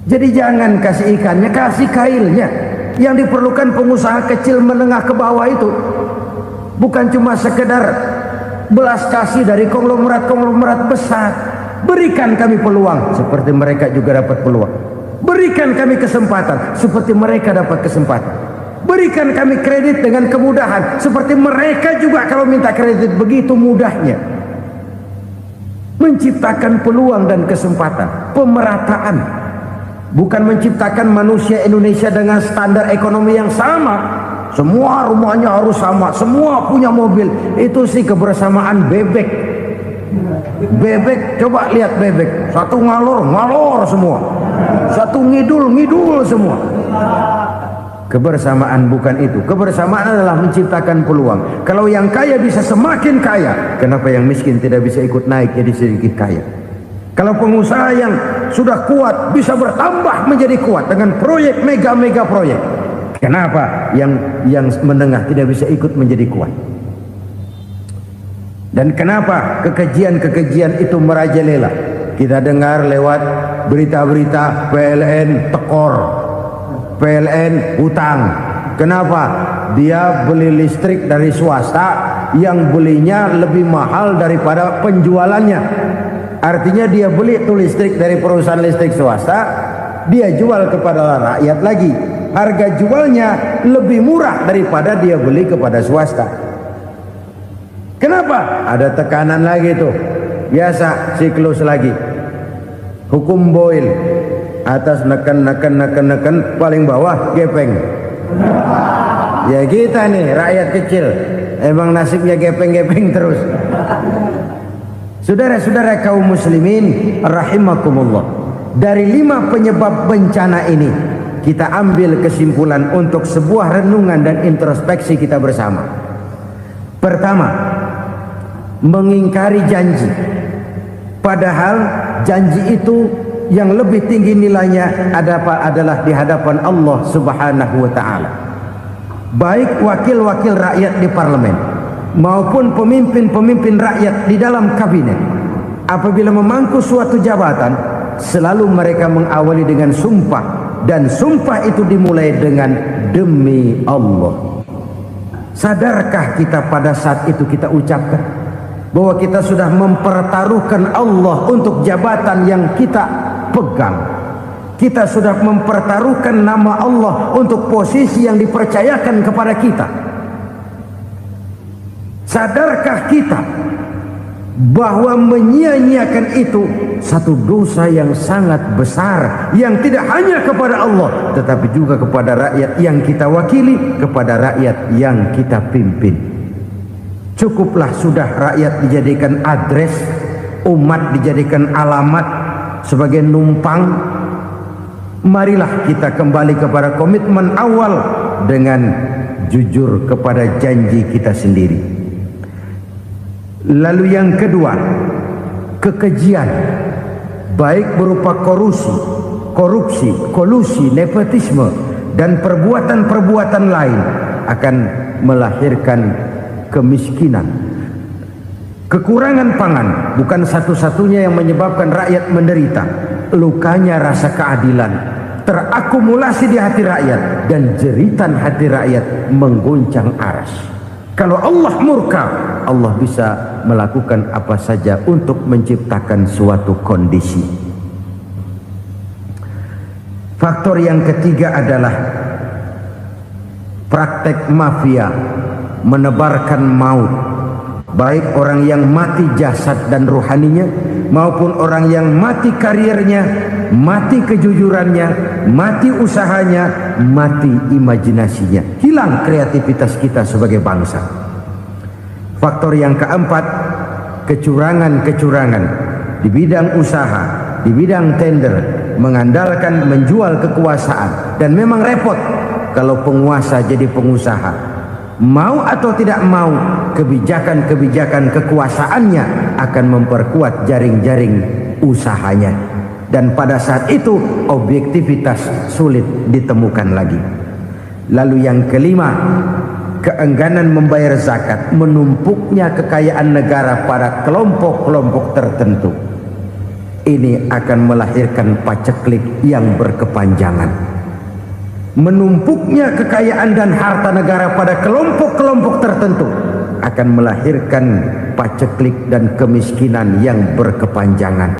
Jadi jangan kasih ikannya, kasih kailnya. Yang diperlukan pengusaha kecil menengah ke bawah itu bukan cuma sekedar belas kasih dari konglomerat-konglomerat besar, Berikan kami peluang seperti mereka juga dapat peluang. Berikan kami kesempatan seperti mereka dapat kesempatan. Berikan kami kredit dengan kemudahan seperti mereka juga kalau minta kredit begitu mudahnya. Menciptakan peluang dan kesempatan, pemerataan. Bukan menciptakan manusia Indonesia dengan standar ekonomi yang sama. Semua rumahnya harus sama, semua punya mobil. Itu sih kebersamaan bebek. Bebek, coba lihat bebek. Satu ngalor semua. Satu ngidul semua. Kebersamaan bukan itu. Kebersamaan adalah menciptakan peluang. Kalau yang kaya bisa semakin kaya, kenapa yang miskin tidak bisa ikut naik jadi sedikit kaya? Kalau pengusaha yang sudah kuat bisa bertambah menjadi kuat dengan proyek mega proyek, kenapa yang menengah tidak bisa ikut menjadi kuat? Dan kenapa kekejian itu merajalela? Kita dengar lewat berita-berita PLN tekor, PLN hutang. Kenapa? Dia beli listrik dari swasta yang belinya lebih mahal daripada penjualannya. Artinya dia beli itu listrik dari perusahaan listrik swasta, dia jual kepada rakyat lagi. Harga jualnya lebih murah daripada dia beli kepada swasta. Kenapa? Ada tekanan lagi tuh. Biasa siklus lagi. Hukum Boyle. Atas neken, paling bawah gepeng. Ya kita nih rakyat kecil, emang nasibnya gepeng terus. Saudara-saudara kaum muslimin rahimakumullah, dari 5 penyebab bencana ini kita ambil kesimpulan untuk sebuah renungan dan introspeksi kita bersama. Pertama, mengingkari janji, padahal janji itu yang lebih tinggi nilainya adalah di hadapan Allah Subhanahu wa ta'ala. Baik wakil-wakil rakyat di parlemen maupun pemimpin-pemimpin rakyat di dalam kabinet, apabila memangku suatu jabatan, selalu mereka mengawali dengan sumpah, dan sumpah itu dimulai dengan demi Allah. Sadarkah kita pada saat itu kita ucapkan bahwa kita sudah mempertaruhkan Allah untuk jabatan yang kita pegang? Kita sudah mempertaruhkan nama Allah untuk posisi yang dipercayakan kepada kita. Sadarkah kita bahwa menyia-nyiakan itu satu dosa yang sangat besar, yang tidak hanya kepada Allah tetapi juga kepada rakyat yang kita wakili, kepada rakyat yang kita pimpin. Cukuplah sudah rakyat dijadikan address, umat dijadikan alamat sebagai numpang. Marilah kita kembali kepada komitmen awal dengan jujur kepada janji kita sendiri. Lalu yang kedua, kekejian, baik berupa korupsi, kolusi, nepotisme, dan perbuatan-perbuatan lain akan melahirkan kemiskinan. Kekurangan pangan bukan satu-satunya yang menyebabkan rakyat menderita. Lukanya rasa keadilan terakumulasi di hati rakyat, dan jeritan hati rakyat mengguncang aras. Kalau Allah murka, Allah bisa melakukan apa saja untuk menciptakan suatu kondisi. Faktor yang ketiga adalah praktek mafia menebarkan maut, baik orang yang mati jasad dan rohaninya maupun orang yang mati karirnya, mati kejujurannya, mati usahanya, mati imajinasinya. Hilang kreativitas kita sebagai bangsa. Faktor yang keempat, kecurangan-kecurangan di bidang usaha, di bidang tender, mengandalkan menjual kekuasaan. Dan memang repot kalau penguasa jadi pengusaha. Mau atau tidak mau, kebijakan-kebijakan kekuasaannya akan memperkuat jaring-jaring usahanya. Dan pada saat itu objektivitas sulit ditemukan lagi. Lalu yang kelima, keengganan membayar zakat, menumpuknya kekayaan negara pada kelompok-kelompok tertentu. Ini akan melahirkan paceklik yang berkepanjangan. Menumpuknya kekayaan dan harta negara pada kelompok-kelompok tertentu akan melahirkan paceklik dan kemiskinan yang berkepanjangan.